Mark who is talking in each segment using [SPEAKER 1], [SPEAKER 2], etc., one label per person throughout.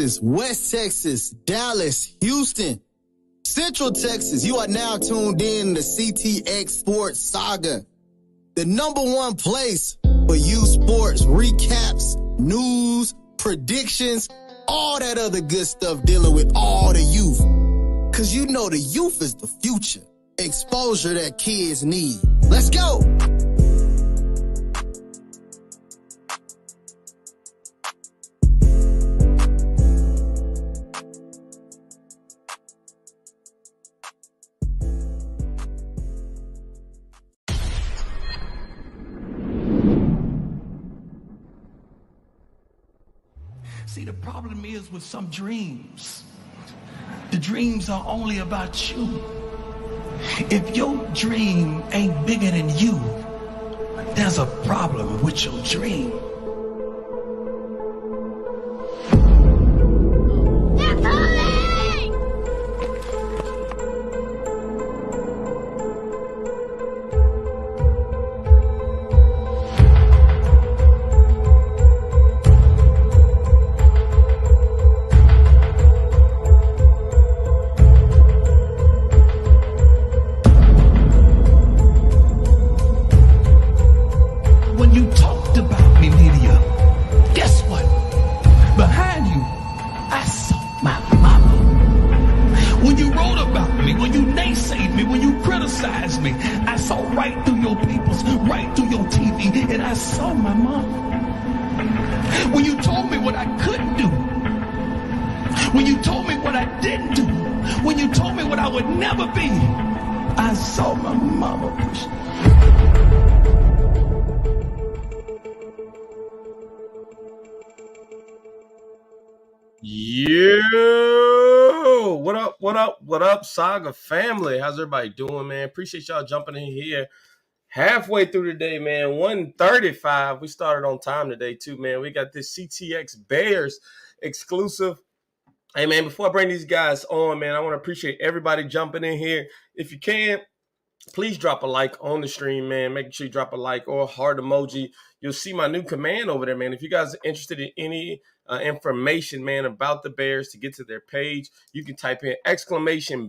[SPEAKER 1] Texas, West Texas, Dallas, Houston, Central Texas. You are now tuned in to Ctx Sports Saga, the #1 place for youth sports recaps, news, predictions, all that other good stuff dealing with all the youth. Because you know the youth is the future. Exposure that kids need. Let's go.
[SPEAKER 2] See, the problem is with some dreams, the dreams are only about you. If your dream ain't bigger than you, there's a problem with your dream. I saw right through your papers, right through your TV, and I saw my mom. When you told me what I couldn't do, when you told me what I didn't do, when you told me what I would never be, I saw my mama push.
[SPEAKER 3] Yo, what up, Saga family? How's everybody doing, man? Appreciate y'all jumping in here halfway through the day, man. 1:35. We started on time today, too, man. We got this Ctx Bears Exclusive. Hey, man, before I bring these guys on, man, I want to appreciate everybody jumping in here. If you can, please drop a like on the stream, man. Make sure you drop a like or a heart emoji. You'll see my new command over there, man. If you guys are interested in any information, man, about the Bears to get to their page, you can type in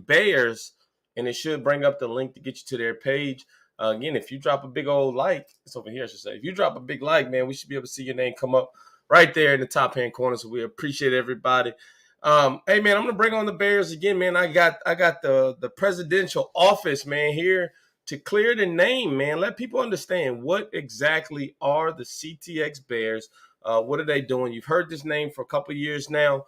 [SPEAKER 3] !Bears, and it should bring up the link to get you to their page. Again, if you drop a big old like, it's over here, I should say. If you drop a big like, man, we should be able to see your name come up right there in the top-hand corner, so we appreciate everybody. Hey, man, I'm going to bring on the Bears again, man. I got the presidential office, man, here to clear the name, man. Let people understand what exactly are the Ctx Bears. What are they doing? You've heard this name for a couple of years now.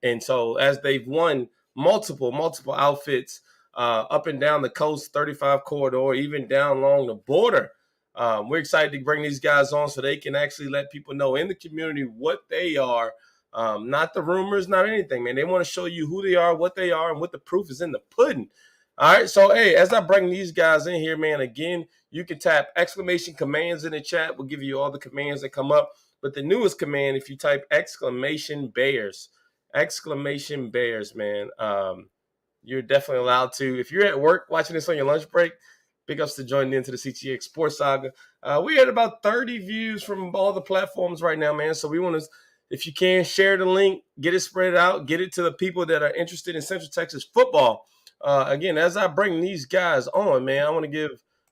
[SPEAKER 3] And so as they've won multiple outfits up and down the coast, 35 corridor, even down along the border, we're excited to bring these guys on so they can actually let people know in the community what they are. Not the rumors, not anything, man. They want to show you who they are, what they are, and what the proof is in the pudding. All right, so, hey, as I bring these guys in here, man, again, you can tap !commands in the chat. We'll give you all the commands that come up. But the newest command, if you type !Bears, man, you're definitely allowed to. If you're at work watching this on your lunch break, big ups to joining into the Ctx Sports Saga. We had about 30 views from all the platforms right now, man. So we want to, if you can, share the link, get it spread out, get it to the people that are interested in Central Texas football. Again, as I bring these guys on, man, I want to give,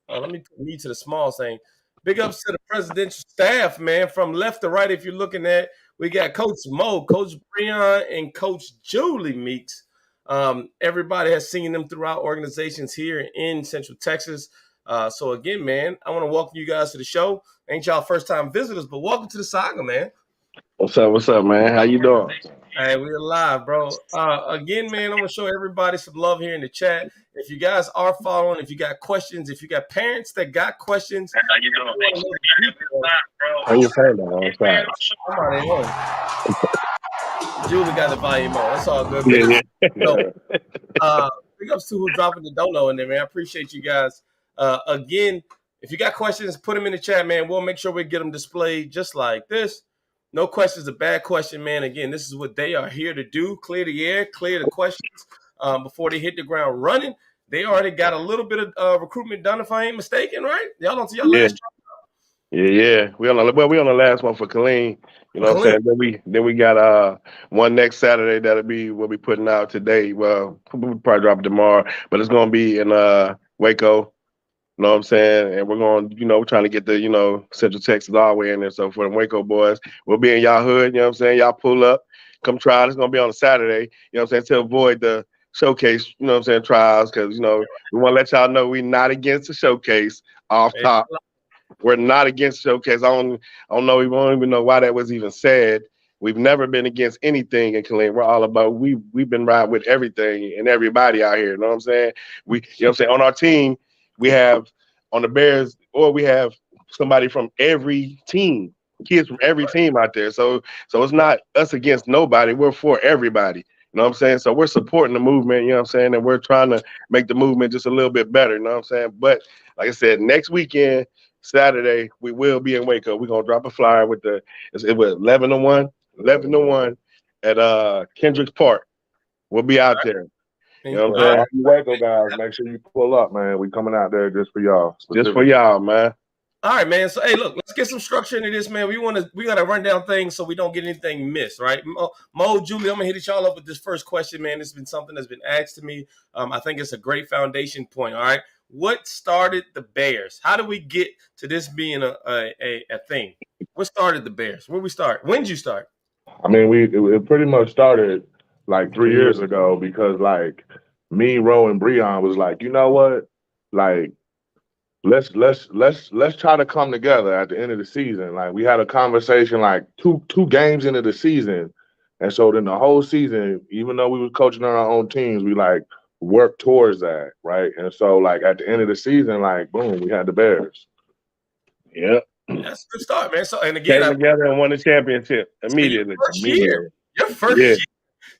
[SPEAKER 3] let me put me to the small thing. Big ups to the presidential staff, man, from left to right. If you're looking at, we got Coach Mo, Coach Breon, and Coach Julie Meeks. Everybody has seen them throughout organizations here in Central Texas. So again, man, I want to welcome you guys to the show. Ain't y'all first time visitors, but welcome to the Saga, man.
[SPEAKER 4] What's up, man? How you doing?
[SPEAKER 3] Hey, we're live, bro. Again, man, I'm going to show everybody some love here in the chat. If you guys are following, if you got questions, if you got parents that got questions.
[SPEAKER 4] How you doing? Turn your phone down on side.
[SPEAKER 3] Julie got the volume on. That's all good, man. So, big ups to who dropping the dono in there, man. I appreciate you guys. Again, if you got questions, put them in the chat, man. We'll make sure we get them displayed just like this. No question's a bad question, man. Again, this is what they are here to do. Clear the air, clear the questions before they hit the ground running. They already got a little bit of recruitment done, if I ain't mistaken, right? Y'all don't see y'all last
[SPEAKER 4] Yeah. We on the last one for Colleen. You know what I'm
[SPEAKER 3] Khalid.
[SPEAKER 4] saying? Then we got one next Saturday that'll be we'll be putting out today. Well, we'll probably drop it tomorrow, but it's gonna be in Waco. You know what I'm saying? And we're going, we're trying to get the, Central Texas all the way in there. So for the Waco boys, we'll be in y'all hood, you know what I'm saying? Y'all pull up, come try it. It's going to be on a Saturday, you know what I'm saying, to avoid the showcase, you know what I'm saying, trials, because, we want to let y'all know we're not against the showcase off top. We're not against showcase. I don't know. We don't even know why that was even said. We've never been against anything in Killeen. We're all about we've been riding with everything and everybody out here. You know what I'm saying? What I'm saying? On our team, we have on the Bears, or we have somebody from every team, kids from every team out there. So it's not us against nobody. We're for everybody. You know what I'm saying? So we're supporting the movement, you know what I'm saying? And we're trying to make the movement just a little bit better, you know what I'm saying? But like I said, next weekend, Saturday, we will be in Waco. We're gonna drop a flyer it was 11 to 1 at Kendricks Park. We'll be out there. You know what I'm
[SPEAKER 3] All
[SPEAKER 4] saying?
[SPEAKER 3] right.
[SPEAKER 5] All you Waco guys, make sure you pull up, man. We coming out there just for y'all.
[SPEAKER 4] Just for y'all, man.
[SPEAKER 3] All right, man. So, hey, look, let's get some structure into this, man. We got to run down things so we don't get anything missed, right? Mo, Julie, I'm gonna hit y'all up with this first question, man. It's been something that's been asked to me. I think it's a great foundation point. All right, what started the Bears? How do we get to this being a thing? What started the Bears? Where we start? When did you start?
[SPEAKER 5] I mean, it pretty much started like 3 years ago because like me, Ro, and Breon was like, you know what, like let's try to come together at the end of the season. Like we had a conversation like two games into the season, and so then the whole season, even though we were coaching on our own teams, we like worked towards that, right? And so like at the end of the season, like boom, we had the Bears.
[SPEAKER 4] Yeah.
[SPEAKER 3] That's a good start, man. So, and again,
[SPEAKER 4] Came together and won the championship immediately.
[SPEAKER 3] Your first
[SPEAKER 4] Yeah.
[SPEAKER 3] year,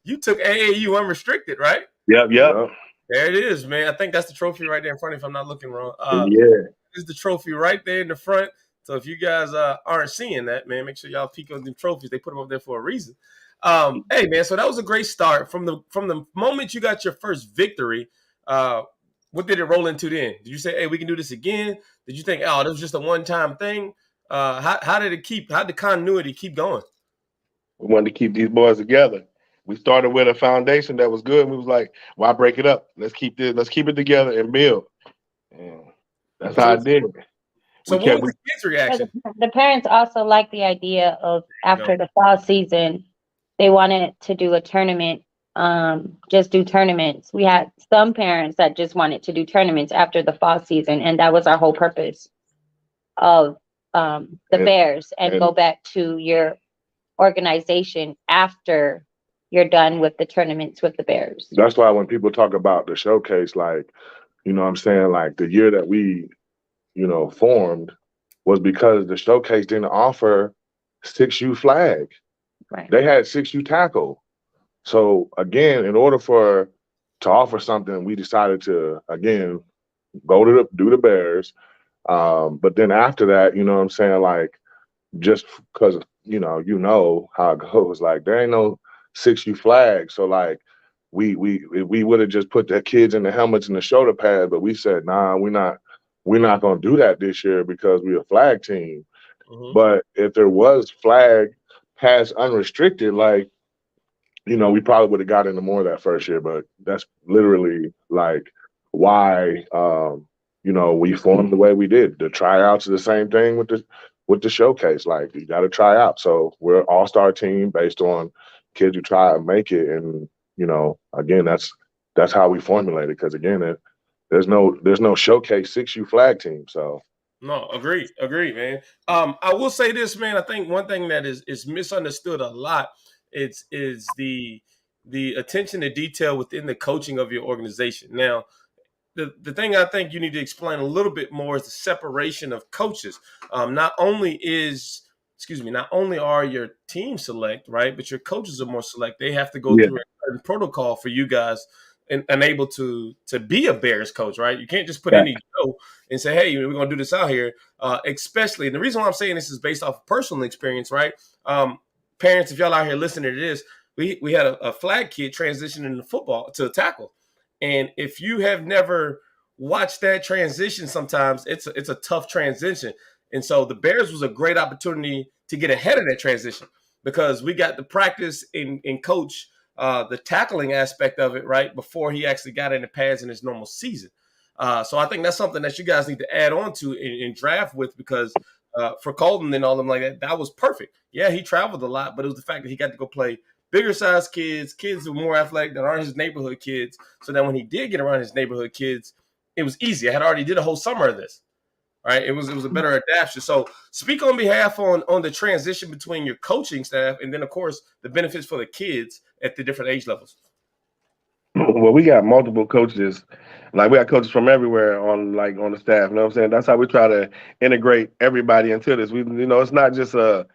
[SPEAKER 3] you took AAU unrestricted, right?
[SPEAKER 4] Yep.
[SPEAKER 5] Yeah.
[SPEAKER 3] There it is, man. I think that's the trophy right there in front of you, if I'm not looking wrong.
[SPEAKER 4] Yeah.
[SPEAKER 3] Is the trophy right there in the front. So if you guys aren't seeing that, man, make sure y'all peek on the trophies. They put them up there for a reason. Hey, man, so that was a great start. From the moment you got your first victory, what did it roll into then? Did you say, hey, we can do this again? Did you think, oh, this was just a one-time thing? How did the continuity keep going?
[SPEAKER 4] We wanted to keep these boys together. We started with a foundation that was good, and we was like, why break it up? Let's keep it together and build. And that's how I did it.
[SPEAKER 3] So what was the kids' reaction?
[SPEAKER 6] The parents also like the idea of after the fall season, they wanted to do a tournament, just do tournaments. We had some parents that just wanted to do tournaments after the fall season, and that was our whole purpose of the Bears and go back to your organization after you're done with the tournaments with the Bears.
[SPEAKER 5] That's why when people talk about the showcase, like, you know what I'm saying, like the year that we, formed was because the showcase didn't offer 6U flag.
[SPEAKER 6] Right.
[SPEAKER 5] They had 6U tackle. So again, in order to offer something, we decided to again do the Bears. But then after that, you know what I'm saying, like just because you know how it goes, like there ain't no 6U flag. So like we would have just put the kids in the helmets and the shoulder pads, but we said, nah, we're not gonna do that this year because we're a flag team.
[SPEAKER 3] Mm-hmm.
[SPEAKER 5] But if there was flag pass unrestricted, like, we probably would have got into more that first year. But that's literally like why we formed the way we did. The tryouts are the same thing with the showcase. Like you got to try out. So we're an all-star team based on kids who try and make it. And again, that's how we formulated. Because again, there's no showcase 6U flag team. So
[SPEAKER 3] no, agreed, man. I will say this, man. I think one thing that is misunderstood a lot is the attention to detail within the coaching of your organization. Now, the thing I think you need to explain a little bit more is the separation of coaches. Not only are your team select, right, but your coaches are more select. They have to go through a certain protocol for you guys and able to be a Bears coach, right? You can't just put any Joe and say, hey, we're going to do this out here. Especially, and the reason why I'm saying this is based off of personal experience, right? Parents, if y'all out here listening to this, we had a flag kid transitioning into football to a tackle. And if you have never watched that transition, sometimes it's a tough transition. And so the Bears was a great opportunity to get ahead of that transition because we got to practice and coach the tackling aspect of it, right, before he actually got in the pads in his normal season. So I think that's something that you guys need to add on to and draft with because for Colton and all them like that, that was perfect. Yeah, he traveled a lot, but it was the fact that he got to go play bigger size kids who were more athletic that aren't his neighborhood kids. So that when he did get around his neighborhood kids, it was easy. I had already did a whole summer of this. Right, it was a better adaptation. So, speak on behalf on the transition between your coaching staff and then, of course, the benefits for the kids at the different age levels.
[SPEAKER 4] Well, we got multiple coaches. Like we got coaches from everywhere on the staff. You know what I'm saying? That's how we try to integrate everybody into this. It's not just a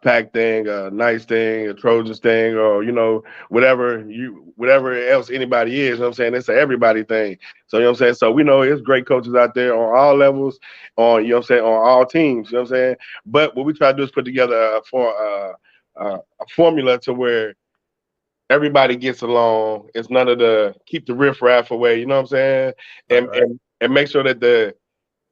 [SPEAKER 4] pack thing, a nice thing, a Trojans thing, or whatever else anybody is. You know what I'm saying? It's an everybody thing. So you know what I'm saying? So we know it's great coaches out there on all levels, on on all teams. You know what I'm saying? But what we try to do is put together a formula to where everybody gets along. It's none of the keep the riffraff away. You know what I'm saying? And make sure that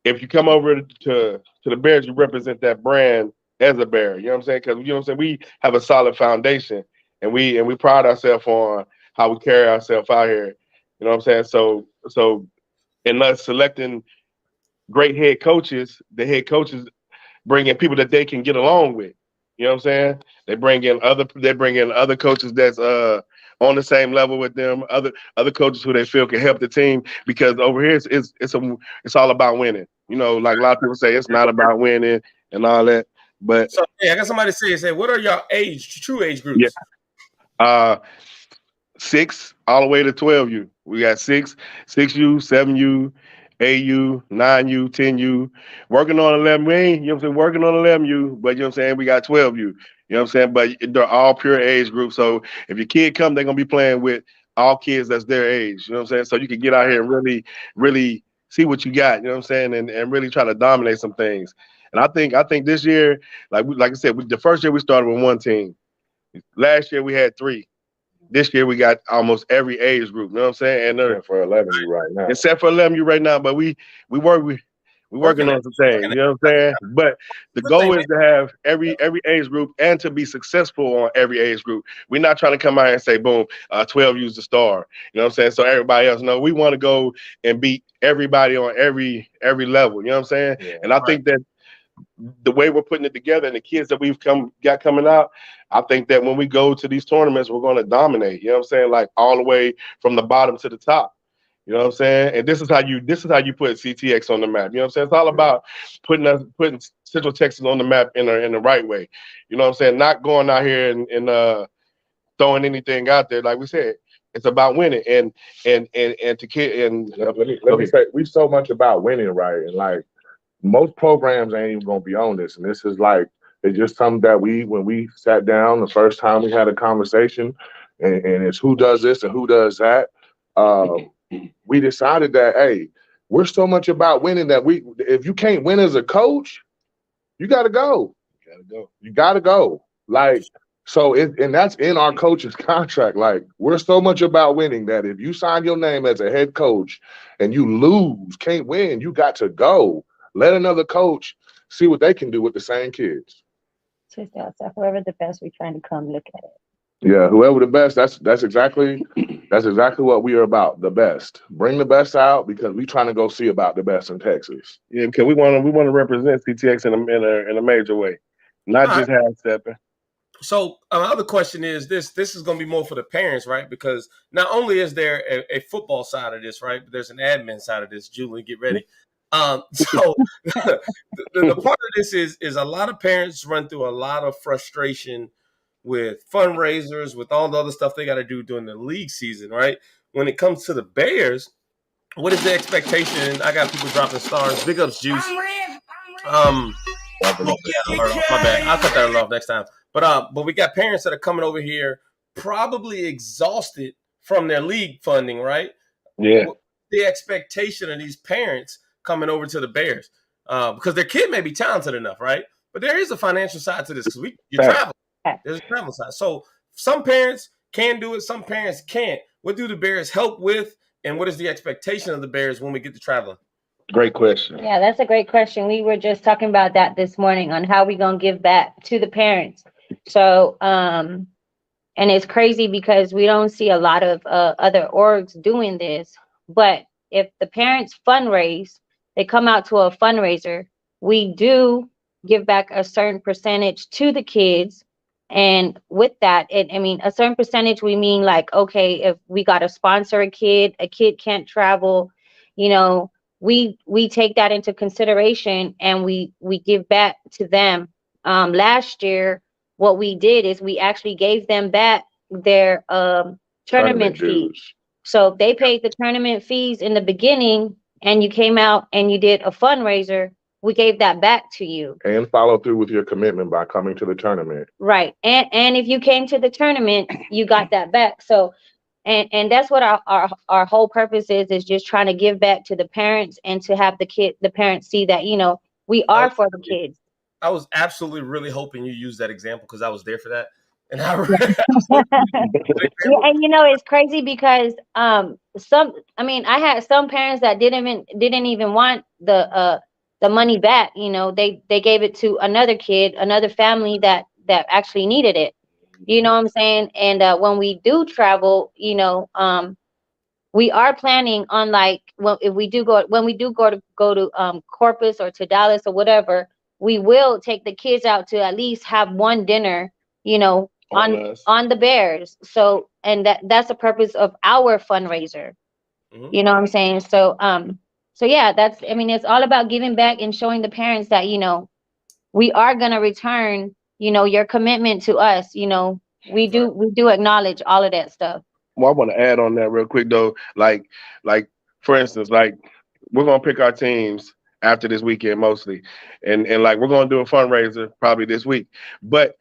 [SPEAKER 4] if you come over to the Bears, you represent that brand as a Bear. You know what I'm saying? Because you know what I'm saying, we have a solid foundation, and we pride ourselves on how we carry ourselves out here. You know what I'm saying? So in us selecting great head coaches, the head coaches bring in people that they can get along with. You know what I'm saying? They bring in other coaches that's on the same level with them, other coaches who they feel can help the team, because over here it's all about winning. You know, like a lot of people say, it's not about winning and all that. But
[SPEAKER 3] so I got somebody say, what are your true age groups?
[SPEAKER 4] Yeah. 6 all the way to 12U. We got 6U, 7U, 8U, 9U, 10U. Working on 11. We ain't, you know what I'm saying, working on 11U, but you know what I'm saying, we got 12U. You know what I'm saying? But they're all pure age groups. So if your kid come, they're gonna be playing with all kids that's their age. You know what I'm saying? So you can get out here and really, really see what you got, you know what I'm saying, and really try to dominate some things. And I think this year, like I said, the first year we started with 1 team. Last year we had 3. This year we got almost every age group. You know what I'm saying? And
[SPEAKER 5] except for 11U right now.
[SPEAKER 4] Except for 11U right now, but we working on some things. You know what I'm saying? But the goal is to have every age group and to be successful on every age group. We're not trying to come out and say, boom, 12U's the star. You know what I'm saying? So everybody else know. We want to go and beat everybody on every level. You know what I'm saying? Yeah, and I think that the way we're putting it together and the kids that we've got coming out, I think that when we go to these tournaments, we're going to dominate. You know what I'm saying? Like all the way from the bottom to the top. You know what I'm saying? And this is how you put CTX on the map. You know what I'm saying? It's all about putting Central Texas on the map in the right way. You know what I'm saying? Not going out here and throwing anything out there. Like we said, it's about winning and to kid and
[SPEAKER 5] let me say, we so much about winning, right? And like, most programs ain't even gonna be on this, and this is like, it's just something that when we sat down the first time we had a conversation, and it's who does this and who does that. We decided that, hey, we're so much about winning that if you can't win as a coach, you gotta go. You gotta go. Like, so and that's in our coach's contract. Like, we're so much about winning that if you sign your name as a head coach and you lose, can't win, you got to go. Let another coach see what they can do with the same kids.
[SPEAKER 6] Twist outside. Whoever the best, we're trying to come look at it.
[SPEAKER 5] Yeah, whoever the best. That's exactly what we are about. The best. Bring the best out, because we trying to go see about the best in Texas.
[SPEAKER 4] Yeah, because we want to represent CTX in a major way, not just half stepping.
[SPEAKER 3] So another question is this is going to be more for the parents, right? Because not only is there a football side of this, right, but there's an admin side of this. Julie, get ready. So the part of this is a lot of parents run through a lot of frustration with fundraisers, with all the other stuff they got to do during the league season, right? When it comes to the Bears, what is the expectation? I got people dropping stars. Big ups, Juice. My bad. I'll cut that off next time. But we got parents that are coming over here probably exhausted from their league funding, right?
[SPEAKER 4] Yeah.
[SPEAKER 3] The expectation of these parents coming over to the Bears, because their kid may be talented enough, right? But there is a financial side to this, because you travel. There's a travel side. So some parents can do it, some parents can't. What do the Bears help with, and what is the expectation of the Bears when we get to traveling?
[SPEAKER 5] Great question.
[SPEAKER 6] Yeah, that's a great question. We were just talking about that this morning on how we gonna give back to the parents. So, and it's crazy because we don't see a lot of other orgs doing this. But if the parents fundraise, they come out to a fundraiser, we do give back a certain percentage to the kids. And with that, I mean, a certain percentage, we mean like, okay, if we got to sponsor a kid can't travel, you know, we take that into consideration and we give back to them. Last year, what we did is we actually gave them back their tournament fees.
[SPEAKER 5] dues.
[SPEAKER 6] So they paid the tournament fees in the beginning and you came out and you did a fundraiser, we gave that back to you.
[SPEAKER 5] And follow through with your commitment by coming to the tournament.
[SPEAKER 6] Right. And if you came to the tournament, you got that back. So and that's what our whole purpose is just trying to give back to the parents and to have the parents see that, you know, we are for the kids.
[SPEAKER 3] I was absolutely really hoping you used that example because I was there for that. And I
[SPEAKER 6] yeah, and you know it's crazy because I had some parents that didn't even want the money back. You know, they gave it to another kid, another family that actually needed it. You know what I'm saying? And when we do travel, you know, we are planning on like when we do go to Corpus or to Dallas or whatever, we will take the kids out to at least have one dinner, you know, on the Bears. So and that's the purpose of our fundraiser. Mm-hmm. You know what I'm saying? So so yeah, it's all about giving back and showing the parents that, you know, we are gonna return, you know, your commitment to us, you know, we do acknowledge all of that stuff.
[SPEAKER 4] Well, I want to add on that real quick though. Like for instance, like we're gonna pick our teams after this weekend mostly, and like we're gonna do a fundraiser probably this week, but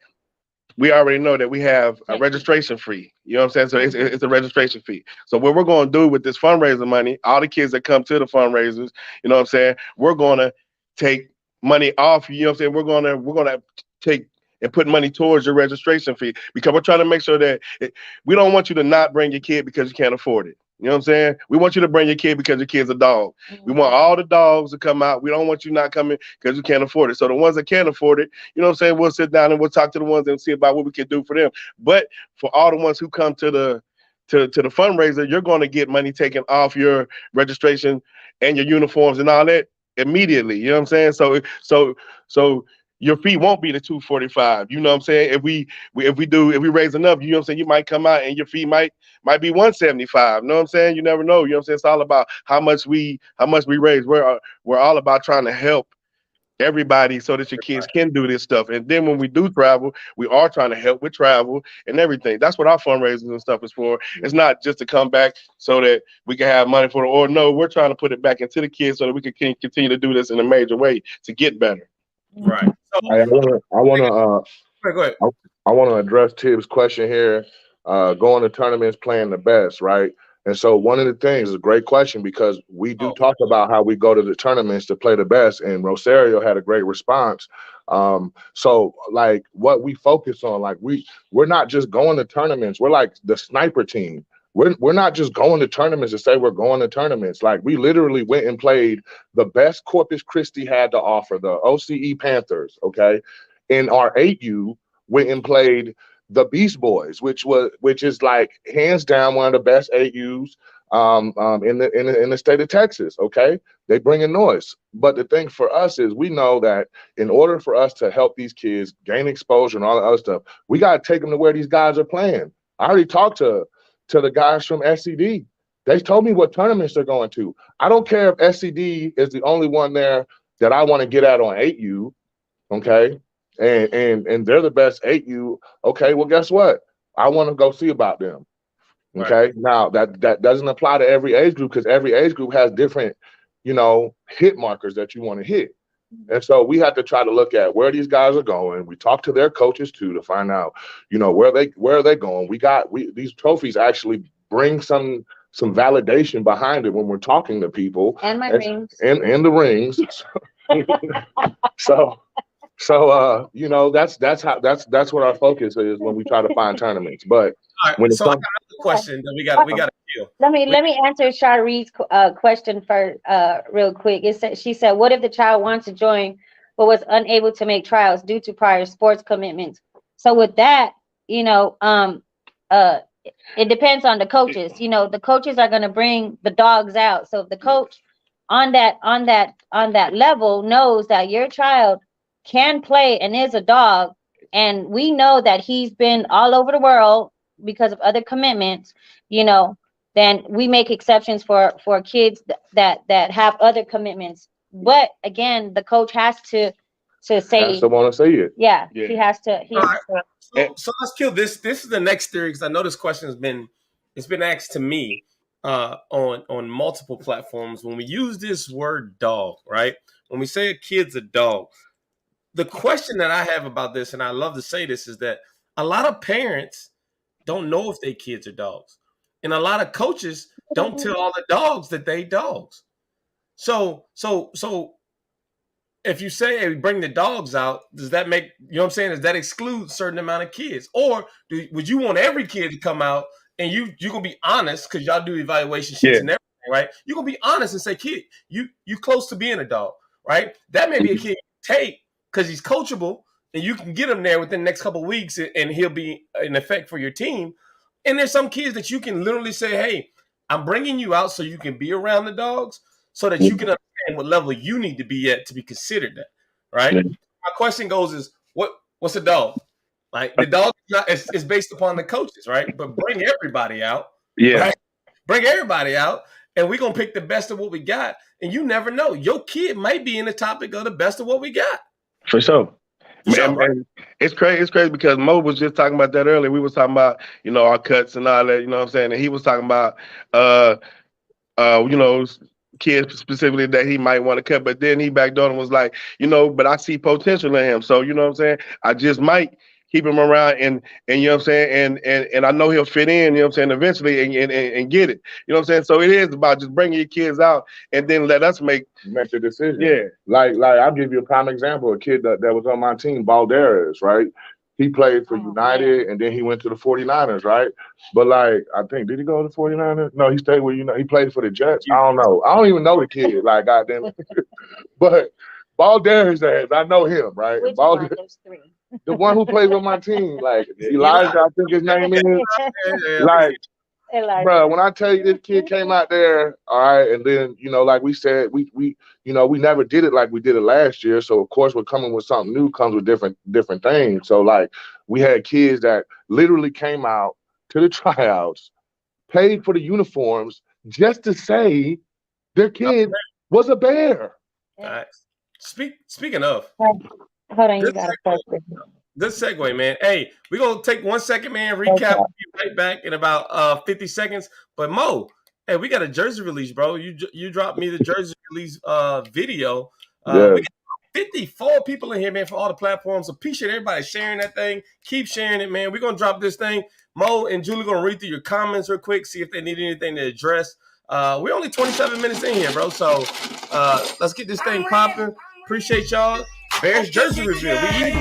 [SPEAKER 4] we already know that we have a registration fee. You know what I'm saying? So it's a registration fee. So what we're going to do with this fundraiser money, all the kids that come to the fundraisers, you know what I'm saying? We're going to take money off. You know what I'm saying? We're going to take and put money towards your registration fee because we're trying to make sure that we don't want you to not bring your kid because you can't afford it. You know what I'm saying? We want you to bring your kid because your kid's a dog. Mm-hmm. We want all the dogs to come out. We don't want you not coming because you can't afford it. So the ones that can't afford it, you know what I'm saying? We'll sit down and we'll talk to the ones and see about what we can do for them. But for all the ones who come to the fundraiser, you're going to get money taken off your registration and your uniforms and all that immediately. You know what I'm saying? So your fee won't be the $245. You know what I'm saying? If we raise enough, you know what I'm saying, you might come out and your fee might be $175. You know what I'm saying? You never know. You know what I'm saying? It's all about how much we raise. We're all about trying to help everybody so that your kids can do this stuff. And then when we do travel, we are trying to help with travel and everything. That's what our fundraisers and stuff is for. It's not just to come back so that we can have money for it. Or no, we're trying to put it back into the kids so that we can continue to do this in a major way to get better.
[SPEAKER 3] Right. So,
[SPEAKER 5] I want to address Tibbs' question here. Going to tournaments, playing the best, right? And so one of the things is a great question because we do talk about how we go to the tournaments to play the best, and Rosario had a great response. So like what we focus on, like we're not just going to tournaments. We're like the sniper team. We're not just going to tournaments to say we're going to tournaments. Like we literally went and played the best Corpus Christi had to offer, the OCE Panthers, okay? In our 8U, went and played the Beast Boys, which is like hands down one of the best 8Us in the state of Texas, okay? They bring in noise. But the thing for us is we know that in order for us to help these kids gain exposure and all the other stuff, we got to take them to where these guys are playing. I already talked to the guys from SCD. They told me what tournaments they're going to. I don't care if SCD is the only one there that I want to get at on 8U, okay? And they're the best 8U. Okay, well, guess what? I want to go see about them. Okay, right. Now that doesn't apply to every age group because every age group has different, you know, hit markers that you want to hit. And so we have to try to look at where these guys are going. We talk to their coaches too to find out, you know, where are they going. These trophies actually bring some validation behind it when we're talking to people.
[SPEAKER 6] And my rings.
[SPEAKER 5] And the rings. So you know, that's what our focus is when we try to find tournaments. But
[SPEAKER 3] right, so I got another question that we got to
[SPEAKER 6] Let me answer Shari's question first, real quick. She said, "What if the child wants to join but was unable to make trials due to prior sports commitments?" So with that, uh, it depends on the coaches. The coaches are going to bring the dogs out. So if the coach on that level knows that your child can play and is a dog, and we know that he's been all over the world because of other commitments, then we make exceptions for kids that have other commitments. But again, the coach has to say,
[SPEAKER 5] I want to say it.
[SPEAKER 6] Yeah, he has to.
[SPEAKER 3] So let's kill this. This is the next theory, because I know this question has been asked to me on multiple platforms. When we use this word dog, right? When we say a kid's a dog, the question that I have about this, and I love to say this, is that a lot of parents don't know if their kids are dogs, and a lot of coaches don't tell all the dogs that they dogs. So if you say, hey, bring the dogs out, does that make, does that exclude a certain amount of kids? Or would you want every kid to come out, and you're going to be honest, because y'all do evaluation sheets and everything, right? You're going to be honest and say, kid, you close to being a dog, right? That may be a kid you take because he's coachable, and you can get him there within the next couple of weeks, and he'll be an effect for your team. And there's some kids that you can literally say, hey, I'm bringing you out so you can be around the dogs, so that you can understand what level you need to be at to be considered that, right? Yeah. My question goes is, what's a dog? Like, the dog is based upon the coaches, right? But bring everybody out.
[SPEAKER 4] Yeah.
[SPEAKER 3] Right? Bring everybody out, and we're going to pick the best of what we got. And you never know. Your kid might be in the topic of the best of what we got.
[SPEAKER 4] For sure.
[SPEAKER 3] Sure, right?
[SPEAKER 4] It's crazy. It's crazy because Mo was just talking about that earlier. We was talking about, our cuts and all that, you know what I'm saying? And he was talking about, kids specifically that he might want to cut, but then he backed on and was like, but I see potential in him. So, you know what I'm saying? I just might keep him around and you know what I'm saying? And I know he'll fit in, you know what I'm saying, eventually and get it. You know what I'm saying? So it is about just bringing your kids out and then let us make
[SPEAKER 5] the decision.
[SPEAKER 4] Yeah.
[SPEAKER 5] Like I'll give you a prime example. A kid that was on my team, Balderas, right? He played for United, and then he went to the 49ers, right? But, like, I think, did he go to the 49ers? No, he stayed with, he played for the Jets. I don't know. I don't even know the kid, like, goddamn it. But Balderas, I know him, right?
[SPEAKER 6] Which one? There's three.
[SPEAKER 5] The one who plays on my team, like, Elijah, I think his name is. Like, bro, when I tell you this kid came out there, all right, and then, like we said, we never did it like we did it last year. So, of course, we're coming with something new, comes with different things. So, like, we had kids that literally came out to the tryouts, paid for the uniforms just to say their kid was a Bear.
[SPEAKER 3] Speaking of.
[SPEAKER 6] Hold on, you got to focus.
[SPEAKER 3] Good segue, man. Hey, we're going to take 1 second, man. Recap. We'll be right back in about 50 seconds. But, Mo, hey, we got a jersey release, bro. You dropped me the jersey release video. We got 54 people in here, man, for all the platforms. Appreciate everybody sharing that thing. Keep sharing it, man. We're going to drop this thing. Mo and Julie going to read through your comments real quick, see if they need anything to address. We're only 27 minutes in here, bro. So let's get this thing popping. Appreciate y'all. Bears jersey reveal. We eating.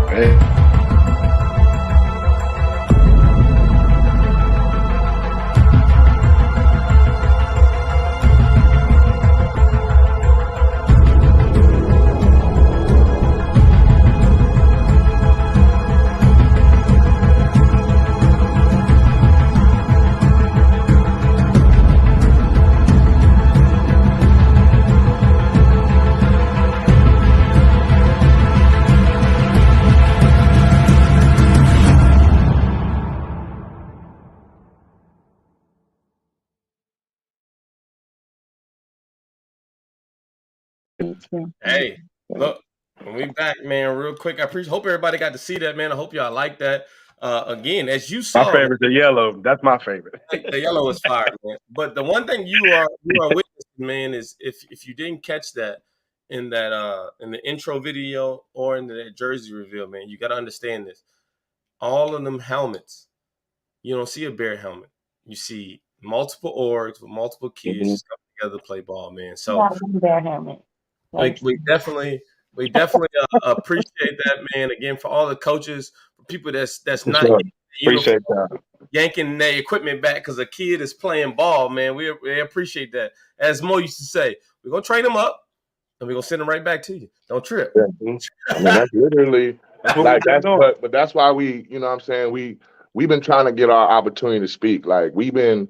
[SPEAKER 4] Hey.
[SPEAKER 3] Hey, look, when we back, man, real quick. I hope everybody got to see that, man. I hope y'all like that. Again, as you saw,
[SPEAKER 4] my favorite's the yellow. That's my favorite.
[SPEAKER 3] The yellow is fire, man. But the one thing you are witnessing, man, is if you didn't catch that in the intro video or in that jersey reveal, man, you got to understand this. All of them helmets, you don't see a Bear helmet. You see multiple orgs with multiple kids coming together to play ball, man. So
[SPEAKER 6] Bear helmet.
[SPEAKER 3] We definitely appreciate that, man. Again, for all the coaches, for people that's not
[SPEAKER 4] appreciate that.
[SPEAKER 3] yanking their equipment back because a kid is playing ball, man. We appreciate that. As Mo used to say, we're gonna train them up and we're gonna send them right back to you. Don't trip.
[SPEAKER 5] Yeah. I mean, that's literally like that's but that's why we, you know what I'm saying, we've been trying to get our opportunity to speak. Like we've been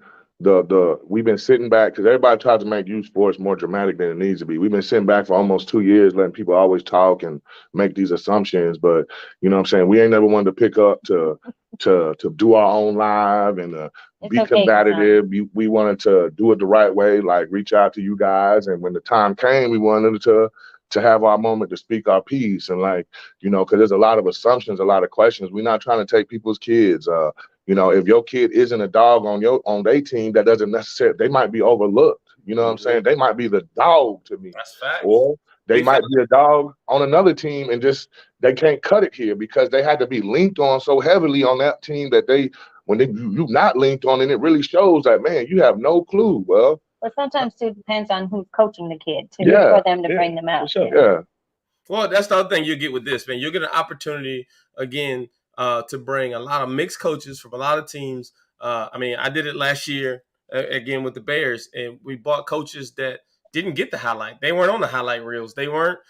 [SPEAKER 5] we've been sitting back because everybody tries to make youth sports more dramatic than it needs to be. We've been sitting back for almost 2 years, letting people always talk and make these assumptions. But you know what I'm saying, we ain't never wanted to pick up to do our own live and be combative. We wanted to do it the right way, like reach out to you guys. And when the time came, we wanted to have our moment to speak our piece. And like, you know, because there's a lot of assumptions, a lot of questions. We're not trying to take people's kids. You know, if your kid isn't a dog on their team, that doesn't necessarily, they might be overlooked. You know what I'm saying? They might be the dog to me.
[SPEAKER 3] That's facts.
[SPEAKER 5] Or they might be a dog on another team and just they can't cut it here because they had to be linked on so heavily on that team that you're not linked on, and it really shows that, man, you have no clue. Well,
[SPEAKER 6] but sometimes too depends on who's coaching the kid too, for them to bring them out.
[SPEAKER 5] Sure. Yeah.
[SPEAKER 3] Well, that's the other thing you get with this, man. You'll get an opportunity again to bring a lot of mixed coaches from a lot of teams. I mean, I did it last year again with the Bears, and we bought coaches that didn't get the highlight. They weren't on the highlight reels. They were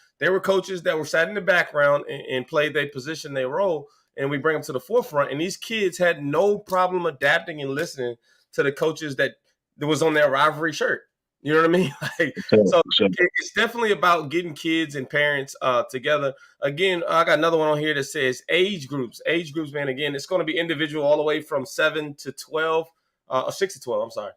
[SPEAKER 3] coaches that were sat in the background and played their position, their role, and we bring them to the forefront. And these kids had no problem adapting and listening to the coaches that was on their rivalry shirt. You know what I mean? It's definitely about getting kids and parents together. Again, I got another one on here that says age groups. Age groups, man, again, it's going to be individual all the way from 7 to 12, or 6 to 12, I'm sorry.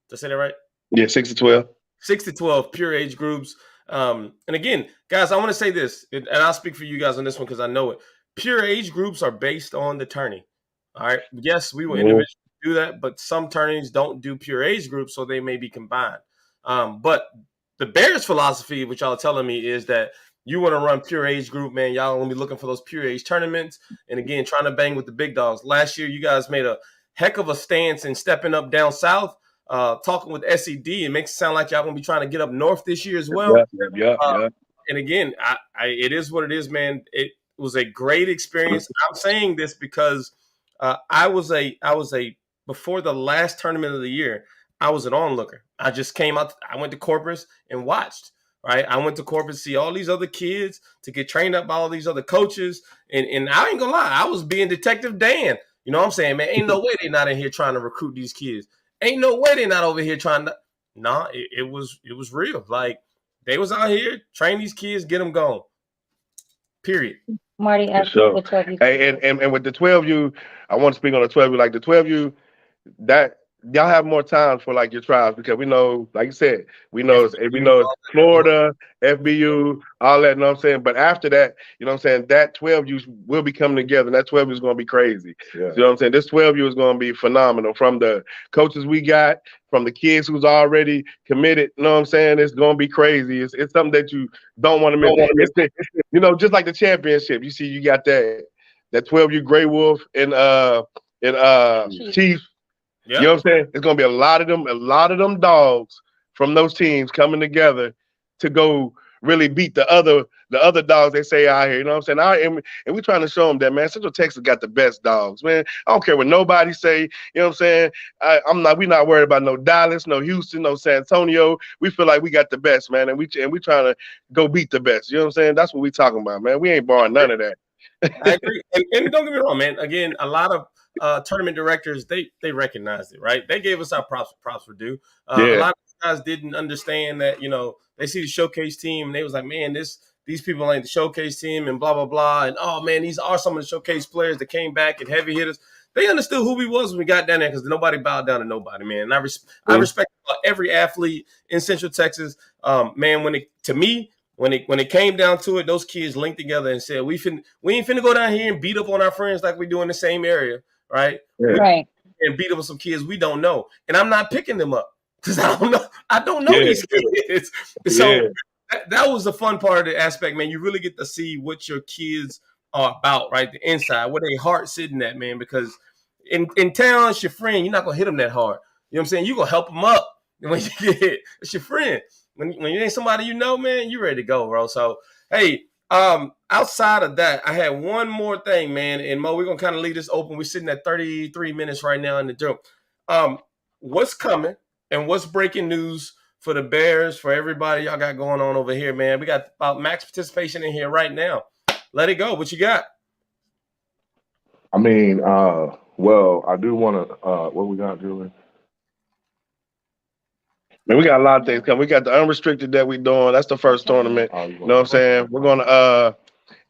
[SPEAKER 3] Did I say that right?
[SPEAKER 4] Yeah, 6 to 12. 6
[SPEAKER 3] to 12, pure age groups. And again, guys, I want to say this, and I'll speak for you guys on this one because I know it. Pure age groups are based on the tourney. All right. Yes, we will individually do that, but some tourneys don't do pure age groups, so they may be combined. But the Bears philosophy, which y'all are telling me, is that you want to run pure age group, man. Y'all want to be looking for those pure age tournaments. And again, trying to bang with the big dogs. Last year, you guys made a heck of a stance in stepping up down south, talking with SED. It makes it sound like y'all going to be trying to get up north this year as well.
[SPEAKER 4] Yeah.
[SPEAKER 3] And again, it is what it is, man. It was a great experience. I'm saying this because I was a before the last tournament of the year, I was an onlooker. I just came out. I went to Corpus and watched. Right, I went to Corpus to see all these other kids, to get trained up by all these other coaches, and I ain't gonna lie, I was being Detective Dan. You know what I'm saying, man? Ain't no way they're not in here trying to recruit these kids. Ain't no way they're not over here trying to. Nah, it was real. Like they was out here train these kids, get them going. Period.
[SPEAKER 6] Marty,
[SPEAKER 4] sure. The 12U. Hey, and with the 12U, I want to speak on the 12U. Like the 12U, that y'all have more time for like your trials because we know, like you said, we know it's Florida, FBU, all that. You know what I'm saying? But after that, you know what I'm saying, that 12U will be coming together. And that 12U is going to be crazy. Yeah. You know what I'm saying? This 12U is going to be phenomenal. From the coaches we got, from the kids who's already committed, you know what I'm saying? It's going to be crazy. It's something that you don't want to miss. You know, just like the championship. You see, you got that 12U Grey Wolf and Chief. Yep. You know what I'm saying? It's gonna be a lot of them dogs from those teams coming together to go really beat the other dogs they say out here. You know what I'm saying? And we're trying to show them that, man, Central Texas got the best dogs, man. I don't care what nobody say. You know what I'm saying? We're not worried about no Dallas, no Houston, no San Antonio. We feel like we got the best, man, and we trying to go beat the best. You know what I'm saying? That's what we talking about, man. We ain't borrowing none of that.
[SPEAKER 3] I agree. And don't get me wrong, man. Again, a lot of tournament directors, they recognized it, right? They gave us our props were due. A lot of guys didn't understand that, you know, they see the showcase team and they was like, man, these people ain't the showcase team and blah, blah, blah. And, oh, man, these are some of the showcase players that came back and heavy hitters. They understood who we was when we got down there because nobody bowed down to nobody, man. And I respect every athlete in Central Texas. Man, when it came down to it, those kids linked together and said, we ain't finna go down here and beat up on our friends like we do in the same area, right?
[SPEAKER 6] Right.
[SPEAKER 3] And beat up on some kids we don't know. And I'm not picking them up because I don't know these kids. So that was the fun part of the aspect, man. You really get to see what your kids are about, right? The inside, where their heart sitting at, man. Because in town, it's your friend. You're not gonna hit them that hard. You know what I'm saying? You're gonna help them up. And when you get hit, it's your friend. When you ain't somebody you know, man, you ready to go, bro. So, hey, I outside of that, I had one more thing, man. And Mo, we're gonna kind of leave this open. We're sitting at 33 minutes right now in the gym. What's coming and what's breaking news for the Bears, for everybody y'all got going on over here, man? We got about max participation in here right now. Let it go. What you got?
[SPEAKER 5] I mean, well, I do want to. What we got, Julian?
[SPEAKER 4] Man, we got a lot of things coming. We got the unrestricted that we doing. That's the first tournament. You know what I'm saying? We're gonna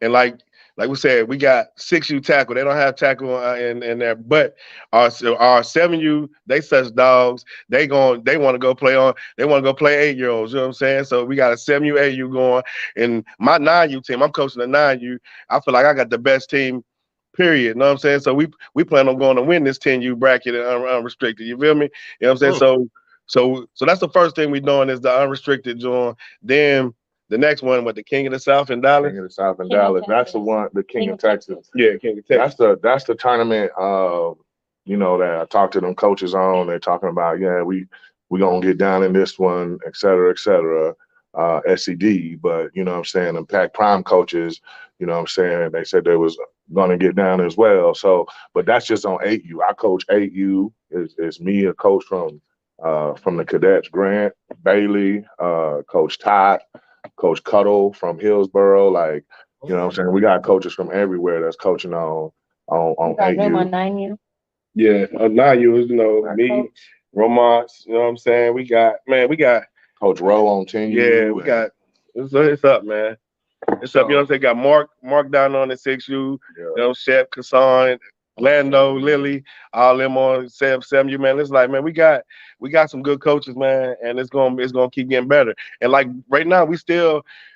[SPEAKER 4] and like we said, we got 6U tackle. They don't have tackle in there, but our 7U, they such dogs. They want to go play on. They want to go play 8-year-olds. You know what I'm saying? So we got a 7U, 8U going. And my 9U team, I'm coaching the 9U. I feel like I got the best team. Period. You know what I'm saying? So we plan on going to win this 10U bracket and unrestricted. You feel me? You know what I'm saying? So that's the first thing we're doing is the unrestricted joint. Then the next one with the King of the South in Dallas.
[SPEAKER 5] King of the South in Dallas. That's the one. The King of Texas.
[SPEAKER 4] Yeah, King of Texas.
[SPEAKER 5] That's the tournament. You know, that I talked to them coaches on. They're talking about, yeah, we gonna get down in this one, et cetera, SCD. But you know what I'm saying, the Pac Prime coaches, you know what I'm saying, they said they was gonna get down as well. So, but that's just on 8U. I coach 8U. It's me, a coach from the cadets, Grant, Bailey, Coach Todd, Coach Cuddle from Hillsboro. Like, you know what I'm saying? We got coaches from everywhere that's coaching on 8U.
[SPEAKER 6] On 9U.
[SPEAKER 4] Yeah, 9U is, you know, me, Romance, you know what I'm saying? We got
[SPEAKER 5] Coach Rowe on 10U.
[SPEAKER 4] Yeah, we got it's up, man. It's up. You know what I'm saying? Got Mark down on the 6U, you know, Chef, Kassan, Lando, Lily, all them on 7U, man. It's like, man, we got some good coaches, man, and it's gonna keep getting better. And like right now,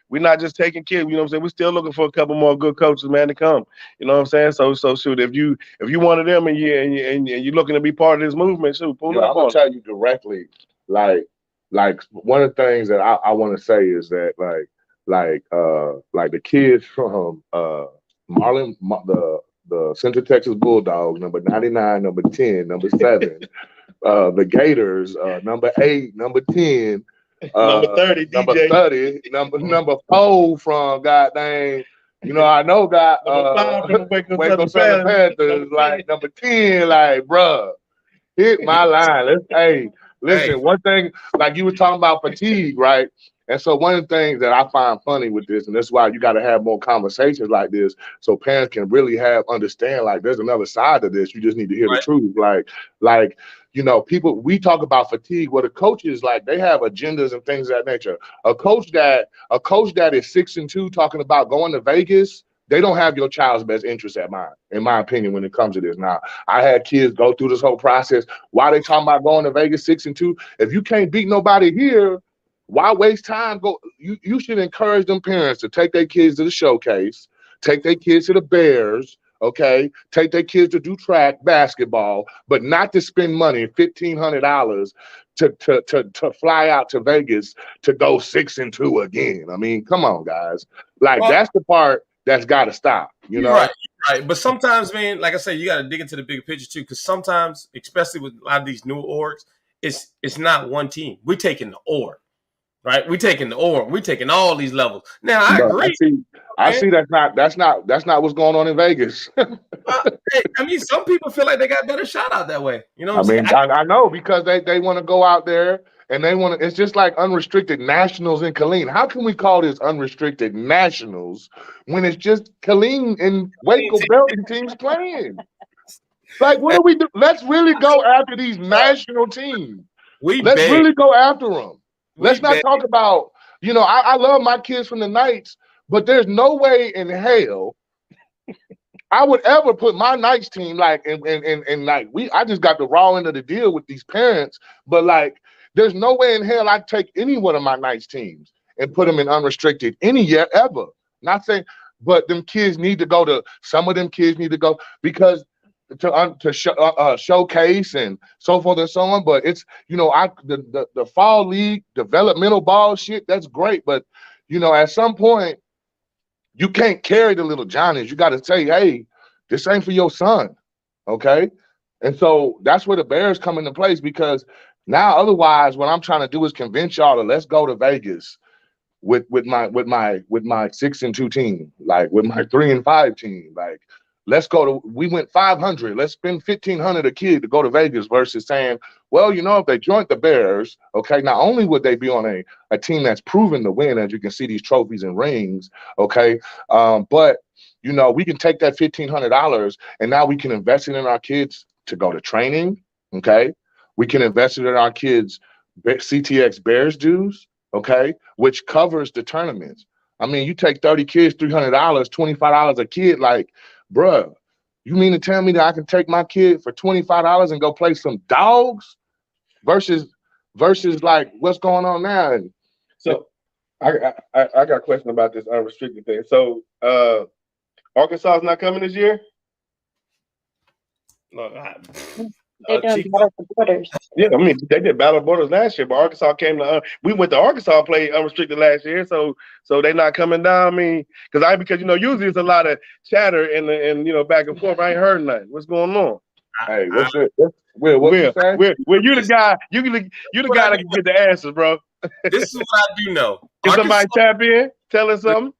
[SPEAKER 4] we're not just taking kids, you know what I'm saying? We're still looking for a couple more good coaches, man, to come. You know what I'm saying? So shoot, if you one of them and you're looking to be part of this movement, shoot, pull up.
[SPEAKER 5] I'm gonna tell you directly, like one of the things that I want to say is that like the kids from Marlin, the Central Texas Bulldogs, number 99, number 10, number 7, the Gators, number 8, number 10,
[SPEAKER 4] number 30,
[SPEAKER 5] number
[SPEAKER 4] DJ.
[SPEAKER 5] 30, number 4 from goddamn, you know, I know got Waco Santa Panthers, like number 10, like bruh, hit my line. Listen, one thing, like you were talking about fatigue, right? And so one of the things that I find funny with this, and that's why you got to have more conversations like this, so parents can really understand, like, there's another side to this. You just need to hear the truth. Like, you know, we talk about fatigue. Well, the coaches, like, they have agendas and things of that nature. A coach that is 6-2 talking about going to Vegas, they don't have your child's best interest at mind, in my opinion, when it comes to this. Now, I had kids go through this whole process. Why they talking about going to Vegas 6-2? If you can't beat nobody here, why waste time? You should encourage them parents to take their kids to the showcase, take their kids to the Bears, okay? Take their kids to do track basketball, but not to spend money, $1,500 to fly out to Vegas to go 6-2 again. I mean, come on, guys. Like, that's the part that's got to stop, you know?
[SPEAKER 3] Right. But sometimes, man, like I said, you got to dig into the bigger picture too, because sometimes, especially with a lot of these new orgs, it's not one team. We're taking the org. Right, we taking the org. We taking all these levels. Now I agree.
[SPEAKER 5] I see that's not what's going on in Vegas.
[SPEAKER 3] I mean, some people feel like they got a better shot out that way. You know what I'm
[SPEAKER 5] saying? I know, because they want to go out there and they want to. It's just like unrestricted nationals in Killeen. How can we call this unrestricted nationals when it's just Killeen and Waco Belton teams playing? Like, what do we do? Let's really go after these national teams. Let's really go after them. Let's not talk about, you know, I love my kids from the Knights, but there's no way in hell I would ever put my Knights team like I just got the raw end of the deal with these parents, but like there's no way in hell I'd take any one of my Knights teams and put them in unrestricted any year ever. Not saying, but some of them kids need to go because to showcase and so forth and so on. But it's, you know, the fall league developmental ball shit, that's great, but you know, at some point you can't carry the little Johnnies. You got to say, hey, this ain't for your son, okay? And so that's where the Bears come into place, because now otherwise what I'm trying to do is convince y'all to let's go to Vegas. with my 6-2 team, like with my 3-5 team. Like, let's go to, we went 500. Let's spend 1,500 a kid to go to Vegas versus saying, well, you know, if they joined the Bears, okay, not only would they be on a team that's proven to win, as you can see these trophies and rings, okay, but you know, we can take that $1,500 and now we can invest it in our kids to go to training, okay? We can invest it in our kids' Ctx Bears dues, okay, which covers the tournaments. I mean, you take 30 kids, $300, $25 a kid, like, bruh, you mean to tell me that I can take my kid for $25 and go play some dogs versus like what's going on now? And
[SPEAKER 4] so I got a question about this unrestricted thing. So Arkansas is not coming this year?
[SPEAKER 3] No,
[SPEAKER 6] They're doing battle for borders.
[SPEAKER 4] Yeah, I mean, they did battle borders last year, but Arkansas came to we went to Arkansas, played unrestricted last year, so they not coming down. I mean, because you know, usually it's a lot of chatter and you know, back and forth. I ain't heard nothing. What's going on?
[SPEAKER 5] Hey, Will, what you say?
[SPEAKER 4] Will, you the guy, you the guy that can get the answers, bro.
[SPEAKER 3] This is what I do know.
[SPEAKER 4] Can somebody tap in? Tell us something.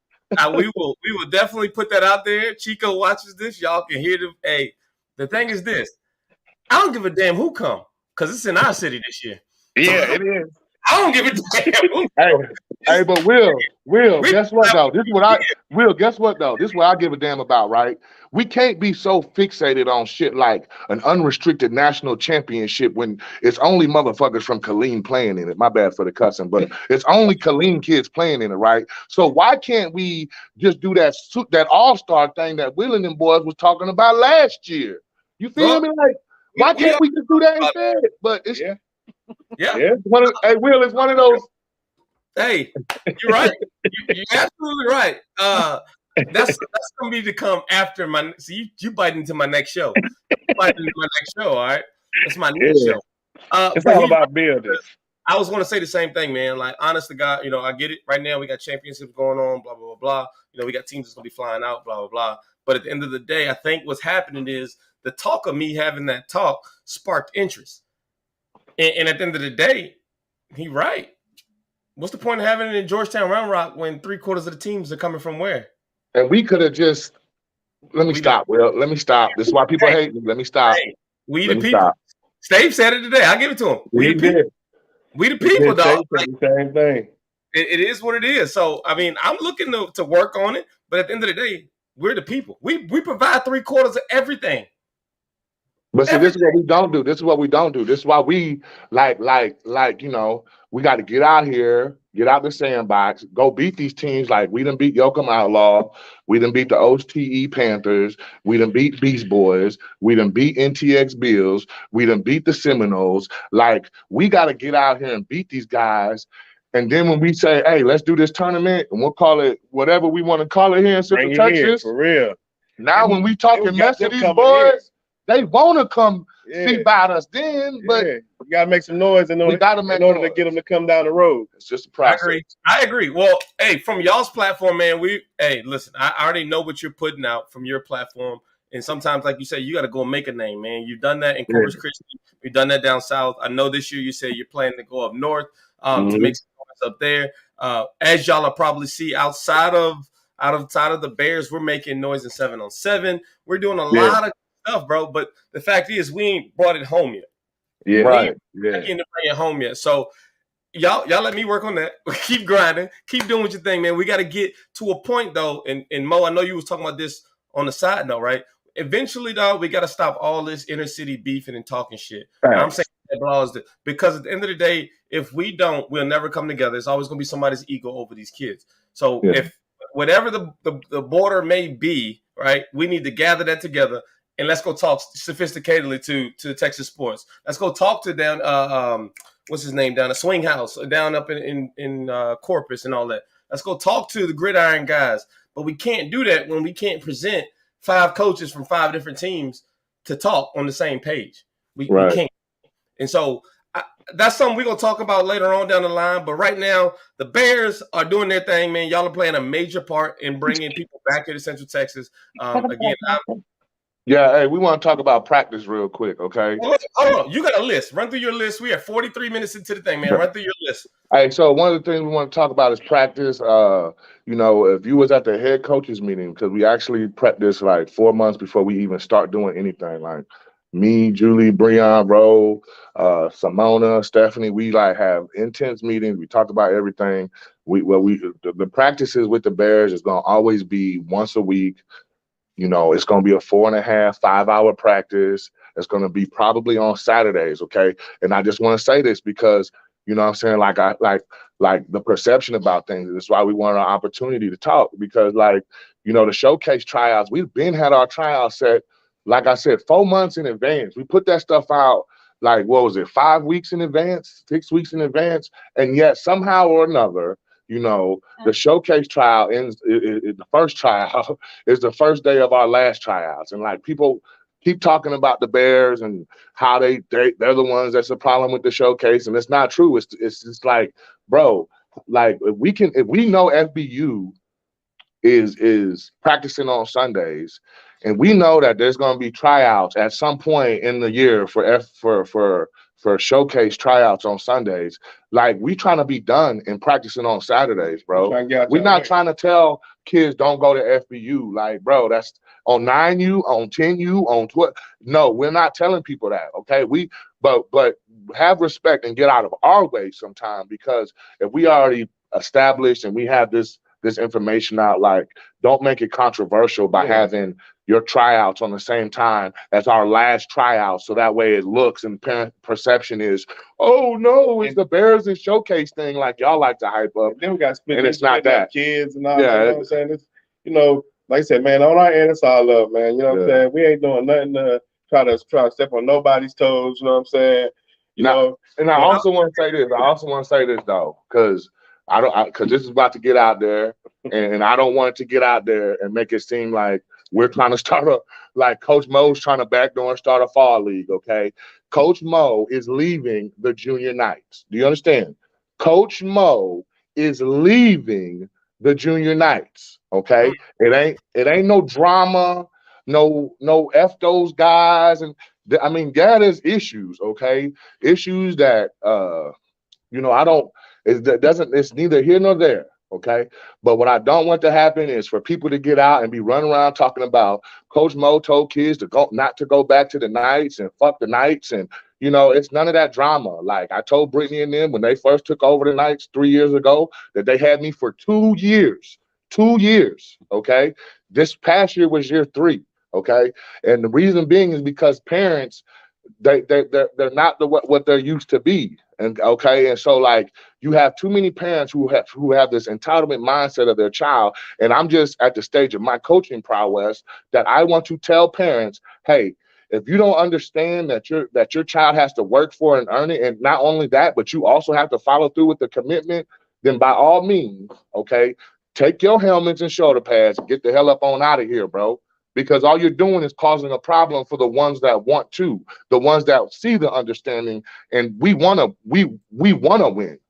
[SPEAKER 3] We will definitely put that out there. Chico watches this. Y'all can hear them. Hey, the thing is this. I don't give a damn who come, because it's in our city this year.
[SPEAKER 4] Yeah, it is.
[SPEAKER 3] I don't give a damn who
[SPEAKER 5] Hey, but Will, guess what though? This is what I give a damn about, right? We can't be so fixated on shit like an unrestricted national championship when it's only motherfuckers from Killeen playing in it. My bad for the cussing, but it's only Killeen kids playing in it, right? So why can't we just do that all-star thing that Will and them boys was talking about last year? You feel me? Like, why can't we just do that instead? But it's
[SPEAKER 3] Yeah.
[SPEAKER 5] Hey, Will, it's one of those.
[SPEAKER 3] Hey, you're right. You're absolutely right. That's gonna be to come after my. See, you biting into my next show. You biting into my next show. All right, that's my next show.
[SPEAKER 4] It's all about building.
[SPEAKER 3] I was going to say the same thing, man. Like, honest to God, you know, I get it. Right now, we got championships going on, blah blah blah blah. You know, we got teams that's gonna be flying out, blah blah blah. But at the end of the day, I think what's happening is the talk of me having that talk sparked interest. And at the end of the day, he right. What's the point of having it in Georgetown Round Rock when 3/4 of the teams are coming from where?
[SPEAKER 5] And we could have just let me stop, Will. Let me stop. This is why people hate me. Let me stop.
[SPEAKER 3] Hey, we the people. Stop. Stave said it today. I'll give it to him. We the people. We the people, dog.
[SPEAKER 4] Like, same thing.
[SPEAKER 3] It is what it is. So I mean, I'm looking to work on it, but at the end of the day, we're the people. We provide 3/4 of everything.
[SPEAKER 5] But see, this is what we don't do. This is what we don't do. This is why we like, you know, we got to get out here, get out the sandbox, go beat these teams. Like, we done beat Yoakum Outlaw. We done beat the OTE Panthers. We done beat Beast Boys. We done beat NTX Bills. We done beat the Seminoles. Like, we got to get out here and beat these guys. And then when we say, hey, let's do this tournament, and we'll call it whatever we want to call it here in Central Texas.
[SPEAKER 4] For real.
[SPEAKER 5] Now, when we talking mess to these boys, they want to come see about us then, but
[SPEAKER 4] you got to make some noise in order to get them to come down the road.
[SPEAKER 5] It's just a process.
[SPEAKER 3] I agree. Well, hey, from y'all's platform, man, listen, I already know what you're putting out from your platform. And sometimes, like you said, you got to go and make a name, man. You've done that in Corpus Christi. You've done that down south. I know this year you said you're planning to go up north to make some noise up there. As y'all will probably see outside of the Bears, we're making noise in 7-on-7. We're doing a lot of stuff, bro. But the fact is, we ain't brought it home yet.
[SPEAKER 5] Yeah, right.
[SPEAKER 3] We ain't bring it home yet. So y'all let me work on that. Keep grinding. Keep doing what you think, man. We got to get to a point, though. And Mo, I know you was talking about this on the side note, right? Eventually, dog, we got to stop all this inner city beefing and talking shit. Right. I'm saying that because at the end of the day, if we don't, we'll never come together. It's always going to be somebody's ego over these kids. So if whatever the border may be, right, we need to gather that together. And let's go talk sophisticatedly to Texas sports. Let's go talk to down what's his name down the Swing House down up in Corpus and all that. Let's go talk to the gridiron guys. But we can't do that when we can't present 5 coaches from 5 different teams to talk on the same page. We can't. And so that's something we're gonna talk about later on down the line. But right now, the Bears are doing their thing, man. Y'all are playing a major part in bringing people back here to Central Texas. Again,
[SPEAKER 5] hey, we want to talk about practice real quick, okay?
[SPEAKER 3] Hold on. You got a list. Run through your list. We are 43 minutes into the thing, man. Run through your list.
[SPEAKER 5] Hey, so one of the things we want to talk about is practice. You know, if you was at the head coaches meeting, because we actually prepped this like 4 months before we even start doing anything. Like me, Julie, Breon, Rowe, Simona, Stephanie, we like have intense meetings. We talk about everything. The practices with the Bears is gonna always be once a week. You know, it's going to be a 4.5, 5 hour practice. It's going to be probably on Saturdays. Okay. And I just want to say this because, you know what I'm saying? Like the perception about things. That's why we want an opportunity to talk because you know, the showcase tryouts, we've been had our tryouts set, like I said, 4 months in advance. We put that stuff out like, what was it? 5 weeks in advance, 6 weeks in advance. And yet somehow or another, you know, the showcase trial ends, the first trial is the first day of our last tryouts. And like people keep talking about the Bears and how they're the ones that's the problem with the showcase. And it's not true. It's just like, bro, like if we know FBU is practicing on Sundays, and we know that there's going to be tryouts at some point in the year for showcase tryouts on Sundays. Like we trying to be done and practicing on Saturdays, bro. We're not trying to tell kids don't go to FBU. Like, bro, that's on 9U, on 10U, on 12. No, we're not telling people that. Okay, but have respect and get out of our way sometime because if we already established and we have this information out, like don't make it controversial by having your tryouts on the same time as our last tryout, so that way it looks and perception is, oh no, it's the Bears and showcase thing like y'all like to hype up.
[SPEAKER 4] Then we got split,
[SPEAKER 5] and it's not that
[SPEAKER 4] kids and all that. You know what I'm saying? It's, you know, like I said, man, on our end, it's all love, man. You know what I'm saying? We ain't doing nothing to try to step on nobody's toes. You know what I'm saying? You know. And I also want to say this. Though, because because this is about to get out there, and I don't want it to get out there and make it seem like we're trying to start like Coach Mo's trying to backdoor and start a fall league. Okay, Coach Mo is leaving the Junior Knights. Do you understand? Coach Mo is leaving the Junior Knights. Okay, it ain't no drama, no F those guys, and I mean, yeah, there's issues. Okay, issues that you know, it's neither here nor there. Okay. But what I don't want to happen is for people to get out and be running around talking about Coach Mo told kids not to go back to the Knights and fuck the Knights. And, you know, it's none of that drama. Like I told Brittany and them when they first took over the Knights 3 years ago that they had me for 2 years. 2 years. Okay. This past year was year 3. Okay. And the reason being is because parents, they're not what they're used to be. And okay, and so like you have too many parents who have this entitlement mindset of their child. And I'm just at the stage of my coaching prowess that I want to tell parents, hey, if you don't understand that your child has to work for and earn it, and not only that, but you also have to follow through with the commitment, then by all means, okay, take your helmets and shoulder pads and get the hell up on out of here, bro. Because all you're doing is causing a problem for the ones that want to, the ones that see the understanding, and we wanna win,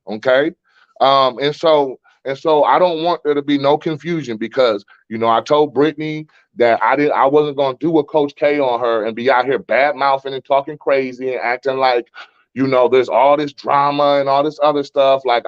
[SPEAKER 4] okay? And so I don't want there to be no confusion because you know I told Brittany that I wasn't gonna do a Coach K on her and be out here bad mouthing and talking crazy and acting like, you know, there's all this drama and all this other stuff. Like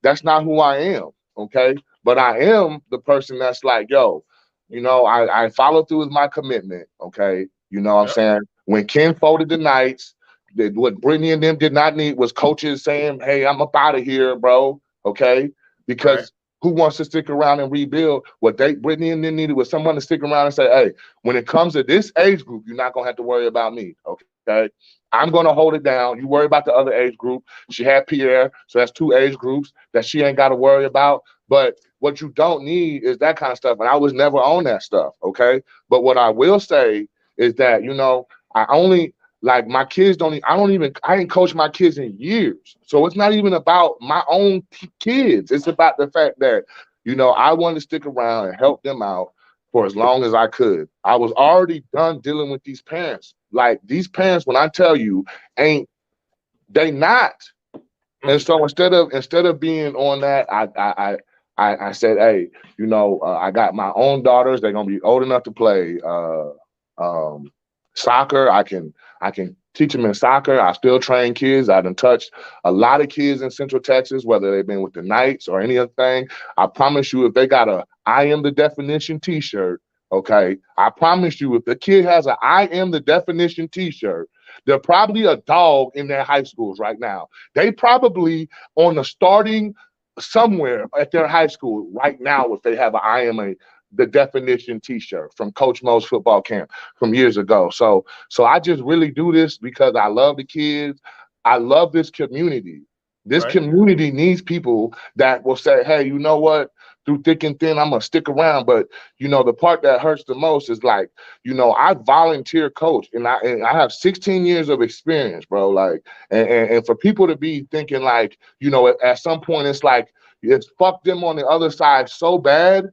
[SPEAKER 4] that's not who I am, okay? But I am the person that's like, yo. You know, I follow through with my commitment, okay? You know what I'm saying? When Ken folded the Knights, what Brittany and them did not need was coaches saying, hey, I'm up out of here, bro, okay? Because who wants to stick around and rebuild? What Brittany and them needed was someone to stick around and say, hey, when it comes to this age group, you're not going to have to worry about me, okay? I'm going to hold it down. You worry about the other age group. She had Pierre, so that's 2 age groups that she ain't got to worry about. But what you don't need is that kind of stuff. And I was never on that stuff, okay? But what I will say is that, you know, I only, like my kids I ain't coached my kids in years. So it's not even about my own kids. It's about the fact that, you know, I wanted to stick around and help them out for as long as I could. I was already done dealing with these parents. Like these parents, when I tell you, they not. And so instead of being on that, I said, hey, you know, I got my own daughters. They're gonna be old enough to play soccer. I can
[SPEAKER 5] teach them in soccer. I still train kids. I done touched a lot of kids in Central Texas, whether they've been with the Knights or any other thing. I promise you, if they got a I Am the Definition t-shirt, okay, I promise you, if the kid has a I Am the Definition t-shirt, they're probably a dog in their high schools right now. They probably on the starting somewhere at their high school right now if they have an I Am the Definition t-shirt from Coach Mo's football camp from years ago. So I just really do this because I love the kids. I love this community. This community needs people that will say, hey, you know what? Through thick and thin, I'm going to stick around. But, you know, the part that hurts the most is like, you know, I volunteer coach and I have 16 years of experience, bro. Like, and for people to be thinking like, you know, at some point it's like, it's fucked them on the other side so bad.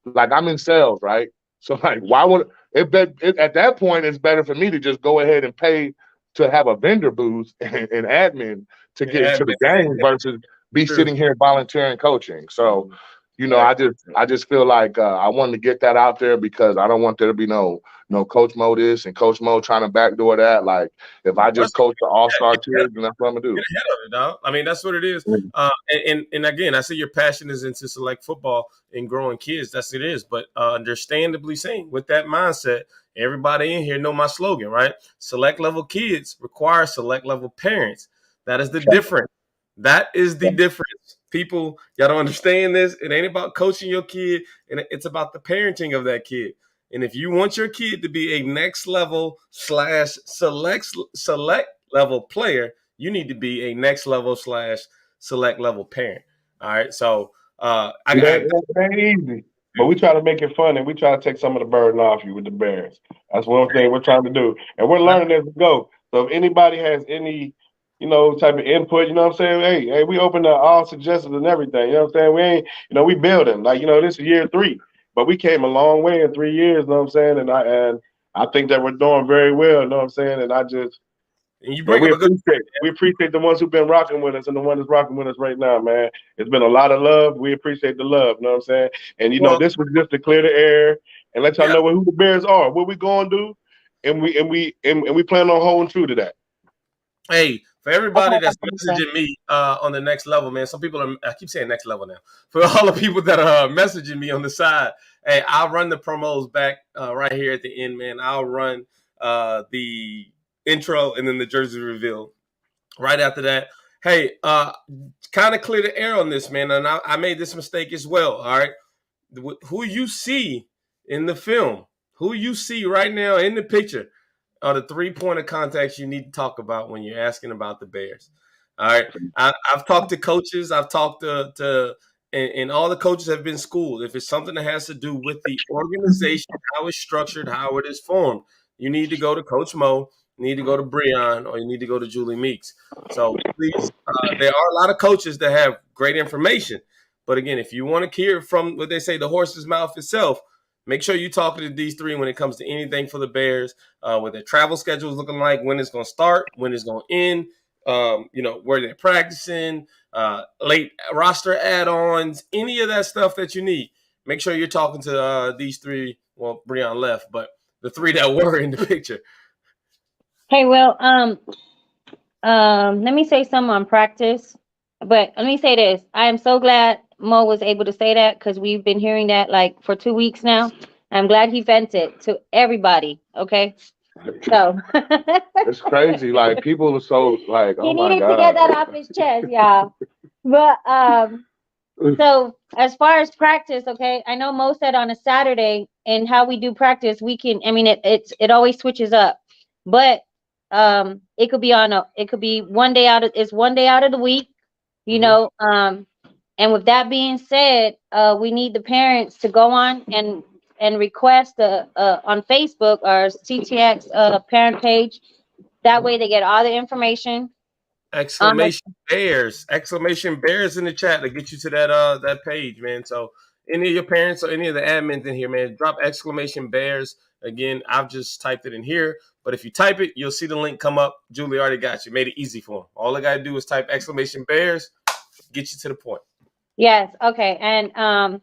[SPEAKER 5] Like I'm in sales, right? So like, why would it at that point? It's better for me to just go ahead and pay to have a vendor booth and admin to get into the game versus be sitting here volunteering coaching. So, you know, I just feel like I wanted to get that out there because I don't want there to be no Coach Mo this and Coach Mo trying to backdoor that. Like if I just coach the all-star kids, then that's what I'm gonna do.
[SPEAKER 3] Get ahead of it, dog. I mean, that's what it is. And again, I see your passion is into select football and growing kids. That's it is. But understandably saying, with that mindset, everybody in here know my slogan, right? Select level kids require select level parents. That is the difference. That is the difference. People, y'all don't understand this. It ain't about coaching your kid, and it's about the parenting of that kid. And if you want your kid to be a next level / select level player, you need to be a next level / select level parent. All right. So
[SPEAKER 4] it ain't easy. But we try to make it fun and we try to take some of the burden off you with the Bears. That's one thing we're trying to do. And we're learning as we go. So if anybody has any, you know, type of input, you know what I'm saying? Hey, we open to all suggestions and everything. You know what I'm saying? We ain't, you know, we building. Like, you know, this is year 3. But we came a long way in 3 years, you know what I'm saying? And I think that we're doing very well, you know what I'm saying? And I just we appreciate the ones who've been rocking with us and the one that's rocking with us right now, man. It's been a lot of love. We appreciate the love, you know what I'm saying? And you know, this was just to clear the air and let y'all know who the Bears are, what we gonna do, and we plan on holding true to that.
[SPEAKER 3] Hey, for everybody that's messaging me on the next level, man, some people are, I keep saying next level now. For all the people that are messaging me on the side, hey, I'll run the promos back right here at the end, man. I'll run the intro and then the jersey reveal right after that. Hey, kind of clear the air on this, man. And I made this mistake as well, all right? Who you see in the film, who you see right now in the picture, are the 3 point of contacts you need to talk about when you're asking about the Bears. All right. I've talked to coaches. I've talked to and all the coaches have been schooled. If it's something that has to do with the organization, how it's structured, how it is formed, you need to go to Coach Mo, you need to go to Breon, or you need to go to Julie Meeks. So please, there are a lot of coaches that have great information. But again, if you want to hear from what they say, the horse's mouth itself, make sure you're talking to these 3 when it comes to anything for the Bears, what their travel schedule is looking like, when it's going to start, when it's going to end, you know, where they're practicing, late roster add-ons, any of that stuff that you need. Make sure you're talking to these 3. Well, Breon left, but the 3 that were in the picture.
[SPEAKER 6] Hey, well, let me say something on practice, but let me say this. I am so glad Mo was able to say that because we've been hearing that like for 2 weeks now. I'm glad he vented to everybody. Okay. So
[SPEAKER 5] it's crazy. Like people are so like, oh my God.
[SPEAKER 6] He needed to get that off his chest, y'all. But so as far as practice, okay, I know Mo said on a Saturday and how we do practice, we can, I mean, it always switches up, but it could be one day out of the week, you know. And with that being said, we need the parents to go on and request on Facebook our CTX parent page. That way they get all the information.
[SPEAKER 3] Exclamation Bears in the chat to get you to that page, man. So any of your parents or any of the admins in here, man, drop exclamation Bears. Again, I've just typed it in here, but if you type it, you'll see the link come up. Julie already got you. Made it easy for them. All I got to do is type exclamation Bears, get you to the point.
[SPEAKER 6] Yes. Okay. And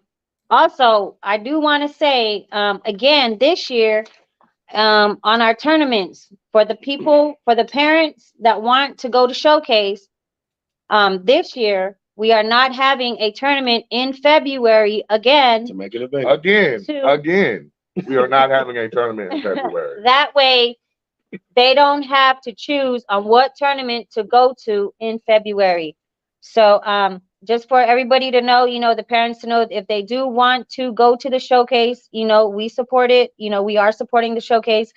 [SPEAKER 6] also, I do want to say, again, this year, on our tournaments for the parents that want to go to showcase. This year we are not having a tournament in February again.
[SPEAKER 5] To make it again. We are not having a tournament in February.
[SPEAKER 6] That way, they don't have to choose on what tournament to go to in February. So, just for everybody to know, the parents to know, if they do want to go to the showcase, we support it. We are supporting the showcase.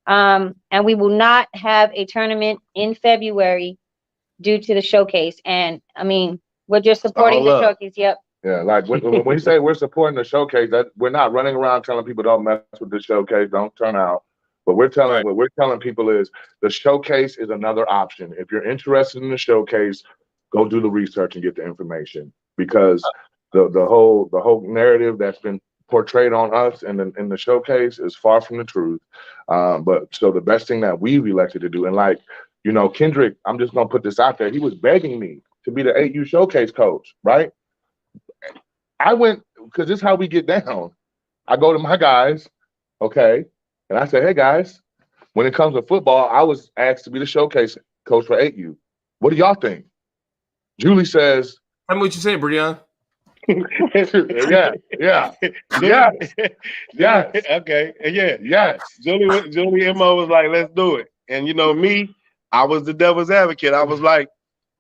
[SPEAKER 6] And we will not have a tournament in February due to the showcase. And I mean, we're just supporting the showcase. Yep.
[SPEAKER 5] Yeah, like when we say we're supporting the showcase, that we're not running around telling people don't mess with the showcase, don't turn out. But what we're telling people is the showcase is another option. If you're interested in the showcase, go do the research and get the information, because the whole narrative that's been portrayed on us and in the showcase is far from the truth. But so the best thing that we've elected to do, and like, Kendrick, I'm just gonna put this out there. He was begging me to be the 8U showcase coach, right? I went, because this is how we get down. I go to my guys, okay, and I say, hey guys, when it comes to football, I was asked to be the showcase coach for 8U. What do y'all think? Julie says,
[SPEAKER 3] tell me what you say, Breon.
[SPEAKER 5] yeah.
[SPEAKER 4] Okay. Yeah.
[SPEAKER 5] Yes.
[SPEAKER 4] Julie MO was like, let's do it. And me, I was the devil's advocate. I was like,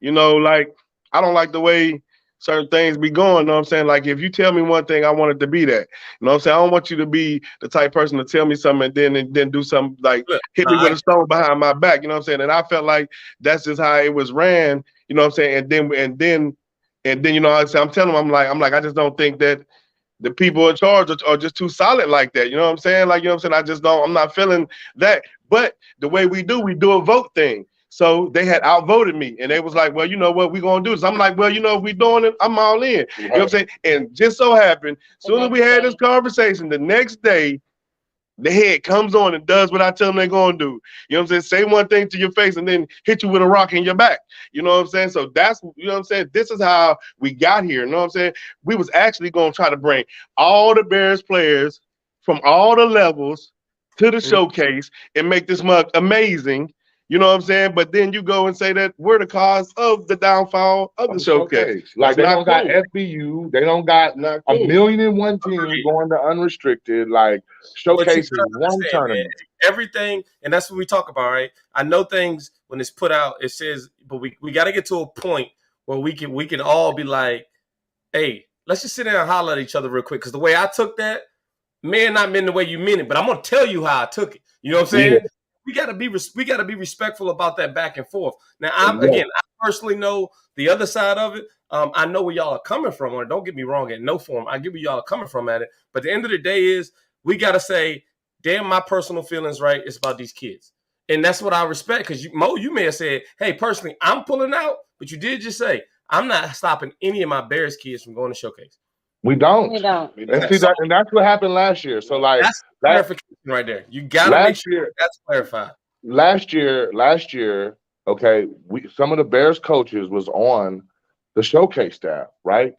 [SPEAKER 4] I don't like the way certain things be going. You know what I'm saying? Like, if you tell me one thing, I want it to be that. You know what I'm saying? I don't want you to be the type person to tell me something and then do something like hit me with a stone behind my back. You know what I'm saying? And I felt like that's just how it was ran. You know what I'm saying? And then I'm telling them, I'm like, I just don't think that the people in charge are just too solid like that. You know what I'm saying? Like, I'm not feeling that. But the way we do a vote thing. So they had outvoted me, and they was like, well, you know what, we gonna do this. I'm like, well, if we doing it, I'm all in. You know what I'm saying? And just so happened, as soon as we had this conversation, the next day, the head comes on and does what I tell them they're gonna do. You know what I'm saying? Say one thing to your face and then hit you with a rock in your back. You know what I'm saying? So that's, this is how we got here. You know what I'm saying? We was actually gonna try to bring all the Bears players from all the levels to the showcase and make this mug amazing. You know what I'm saying? But then you go and say that we're the cause of the downfall of the showcase.
[SPEAKER 5] Like, they don't got FBU. They don't got a 1,000,001 teams going to unrestricted. Like, showcase is one tournament.
[SPEAKER 3] Man, everything, and that's what we talk about, right? I know things when it's put out, it says, but we got to get to a point where we can all be like, hey, let's just sit there and holler at each other real quick. Because the way I took that may not mean the way you mean it, but I'm gonna tell you how I took it. You know what I'm saying? Yeah. We gotta be respectful about that back and forth. Now, I personally know the other side of it. I know where y'all are coming from. Or don't get me wrong, in no form, I get where y'all are coming from at it. But the end of the day is we gotta say, damn, my personal feelings, right? It's about these kids, and that's what I respect. Because you may have said, hey, personally, I'm pulling out, but you did just say I'm not stopping any of my Bears kids from going to showcase.
[SPEAKER 5] We don't. And see that, and that's what happened last year. So like
[SPEAKER 3] that's clarification right there. You gotta make sure that's clarified.
[SPEAKER 5] Last year, okay, some of the Bears coaches was on the showcase staff, right?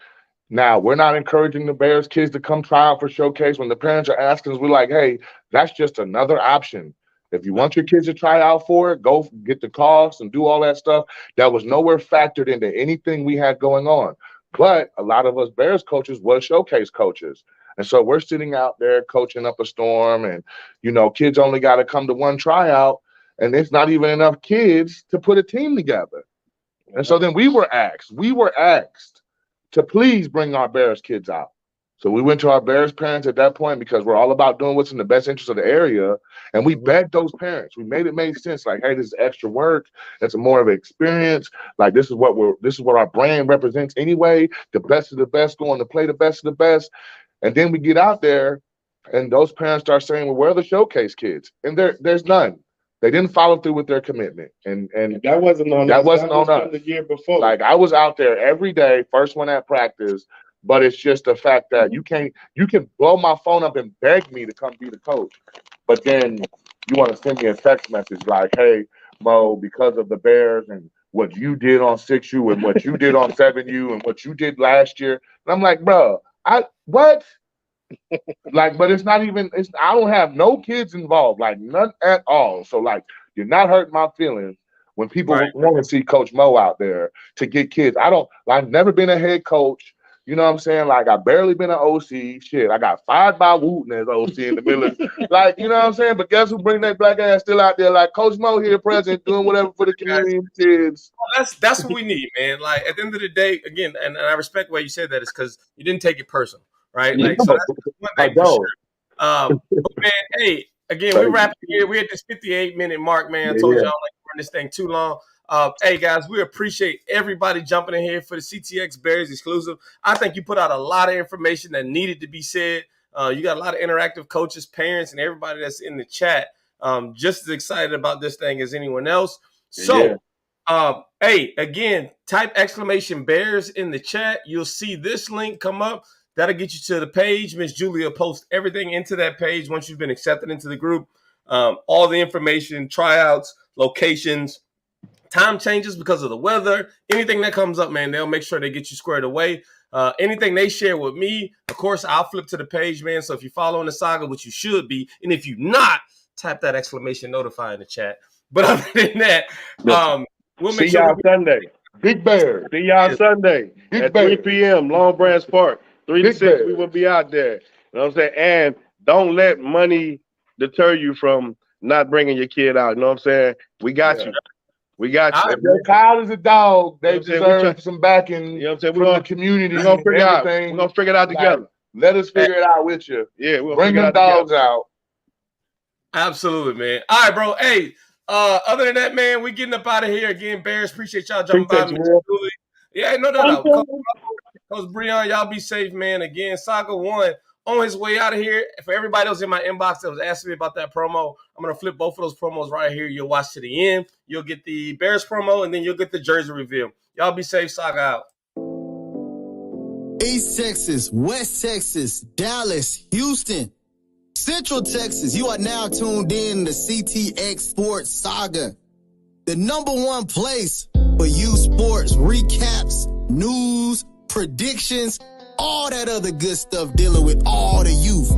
[SPEAKER 5] Now we're not encouraging the Bears kids to come try out for showcase. When the parents are asking us, we're like, hey, that's just another option. If you want your kids to try out for it, go get the costs and do all that stuff. That was nowhere factored into anything we had going on. But a lot of us Bears coaches was showcase coaches. And so we're sitting out there coaching up a storm, and, kids only got to come to one tryout, and there's not even enough kids to put a team together. And so then we were asked to please bring our Bears kids out. So we went to our Bears parents at that point, because we're all about doing what's in the best interest of the area. And we begged those parents. We made it make sense. Like, hey, this is extra work. That's more of an experience. Like, this is what our brand represents anyway. The best of the best going to play the best of the best. And then we get out there, and those parents start saying, well, where are the showcase kids? And there's none. They didn't follow through with their commitment. And
[SPEAKER 4] that wasn't on us.
[SPEAKER 5] That wasn't on us.
[SPEAKER 4] The year before.
[SPEAKER 5] Like, I was out there every day, first one at practice. But it's just the fact that you can blow my phone up and beg me to come be the coach. But then you want to send me a text message like, hey, Mo, because of the Bears and what you did on 6U and what you did on 7U and what you did last year. And I'm like, bro, what? Like, but it's not even. I don't have no kids involved, like none at all. So like, you're not hurting my feelings when people want to see Coach Mo out there to get kids. I've never been a head coach. You know what I'm saying? Like, I barely been an OC. Shit, I got fired by Wooten as OC in the middle. Like, you know what I'm saying? But guess who bring that black ass still out there? Like, Coach Mo here, present, doing whatever for the community and kids.
[SPEAKER 3] That's what we need, man. Like, at the end of the day, again, and I respect why you said that, is because you didn't take it personal, right? Like, so that's one thing for sure. But man, hey, again, we wrapping here. We're at this 58-minute mark, man. I told y'all I don't like to run this thing too long. Hey guys, we appreciate everybody jumping in here for the Ctx Bears Exclusive. I think you put out a lot of information that needed to be said. You got a lot of interactive coaches, parents, and everybody that's in the chat just as excited about this thing as anyone else. So, hey, again, type !Bears in the chat. You'll see this link come up. That'll get you to the page. Miss Julia posts everything into that page once you've been accepted into the group. All the information, tryouts, locations, time changes because of the weather, anything that comes up, man, they'll make sure they get you squared away. Anything they share with me, of course, I'll flip to the page, man. So if you're following the Saga, which you should be, and if you're not, type that !Notify in the chat. But other than that, we'll make
[SPEAKER 4] see y'all Sunday.
[SPEAKER 5] Big Bear.
[SPEAKER 4] See y'all Sunday at 3 p.m. Long Branch Park. 3 to 6, we will be out there. You know what I'm saying? And don't let money deter you from not bringing your kid out. You know what I'm saying? We got you. We got you.
[SPEAKER 5] If Kyle is a dog, they deserve some backing, you know what I'm saying, from the community. We're gonna
[SPEAKER 4] figure it out together.
[SPEAKER 5] Let us figure it out with you.
[SPEAKER 4] Yeah, we'll
[SPEAKER 5] bring them dogs out.
[SPEAKER 3] Absolutely, man. All right, bro. Hey, other than that, man, we getting up out of here again. Bears, appreciate y'all jumping by me. Yeah, no doubt. Coach Breon, y'all be safe, man. Again, Saga 1 on his way out of here. For everybody else in my inbox that was asking me about that promo, I'm going to flip both of those promos right here. You'll watch to the end. You'll get the Bears promo, and then you'll get the jersey reveal. Y'all be safe. Saga out.
[SPEAKER 1] East Texas, West Texas, Dallas, Houston, Central Texas. You are now tuned in to CTX Sports Saga, the #1 place for youth sports recaps, news, predictions, all that other good stuff dealing with all the youth.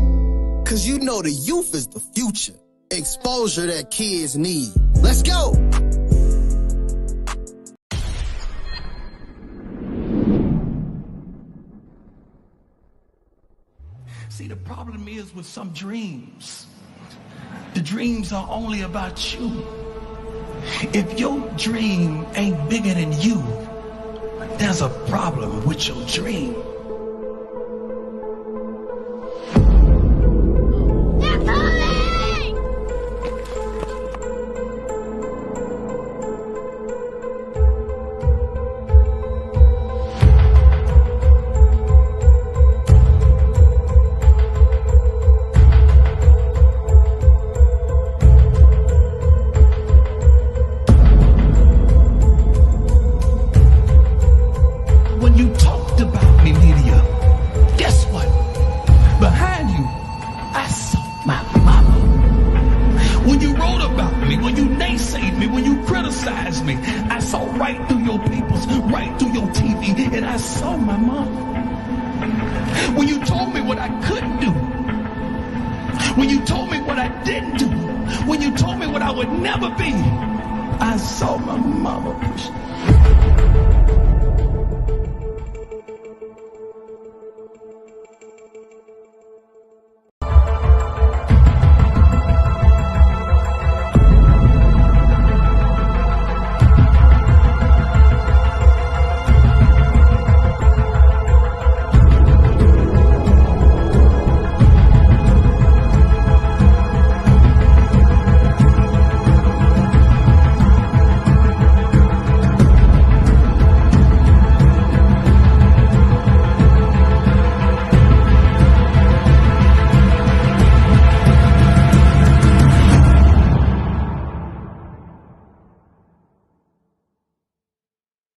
[SPEAKER 1] Because you know the youth is the future. Exposure that kids need. Let's go.
[SPEAKER 2] See, the problem is with some dreams, the dreams are only about you. If your dream ain't bigger than you, there's a problem with your dream. When you told me what I would never be, I saw my mama push.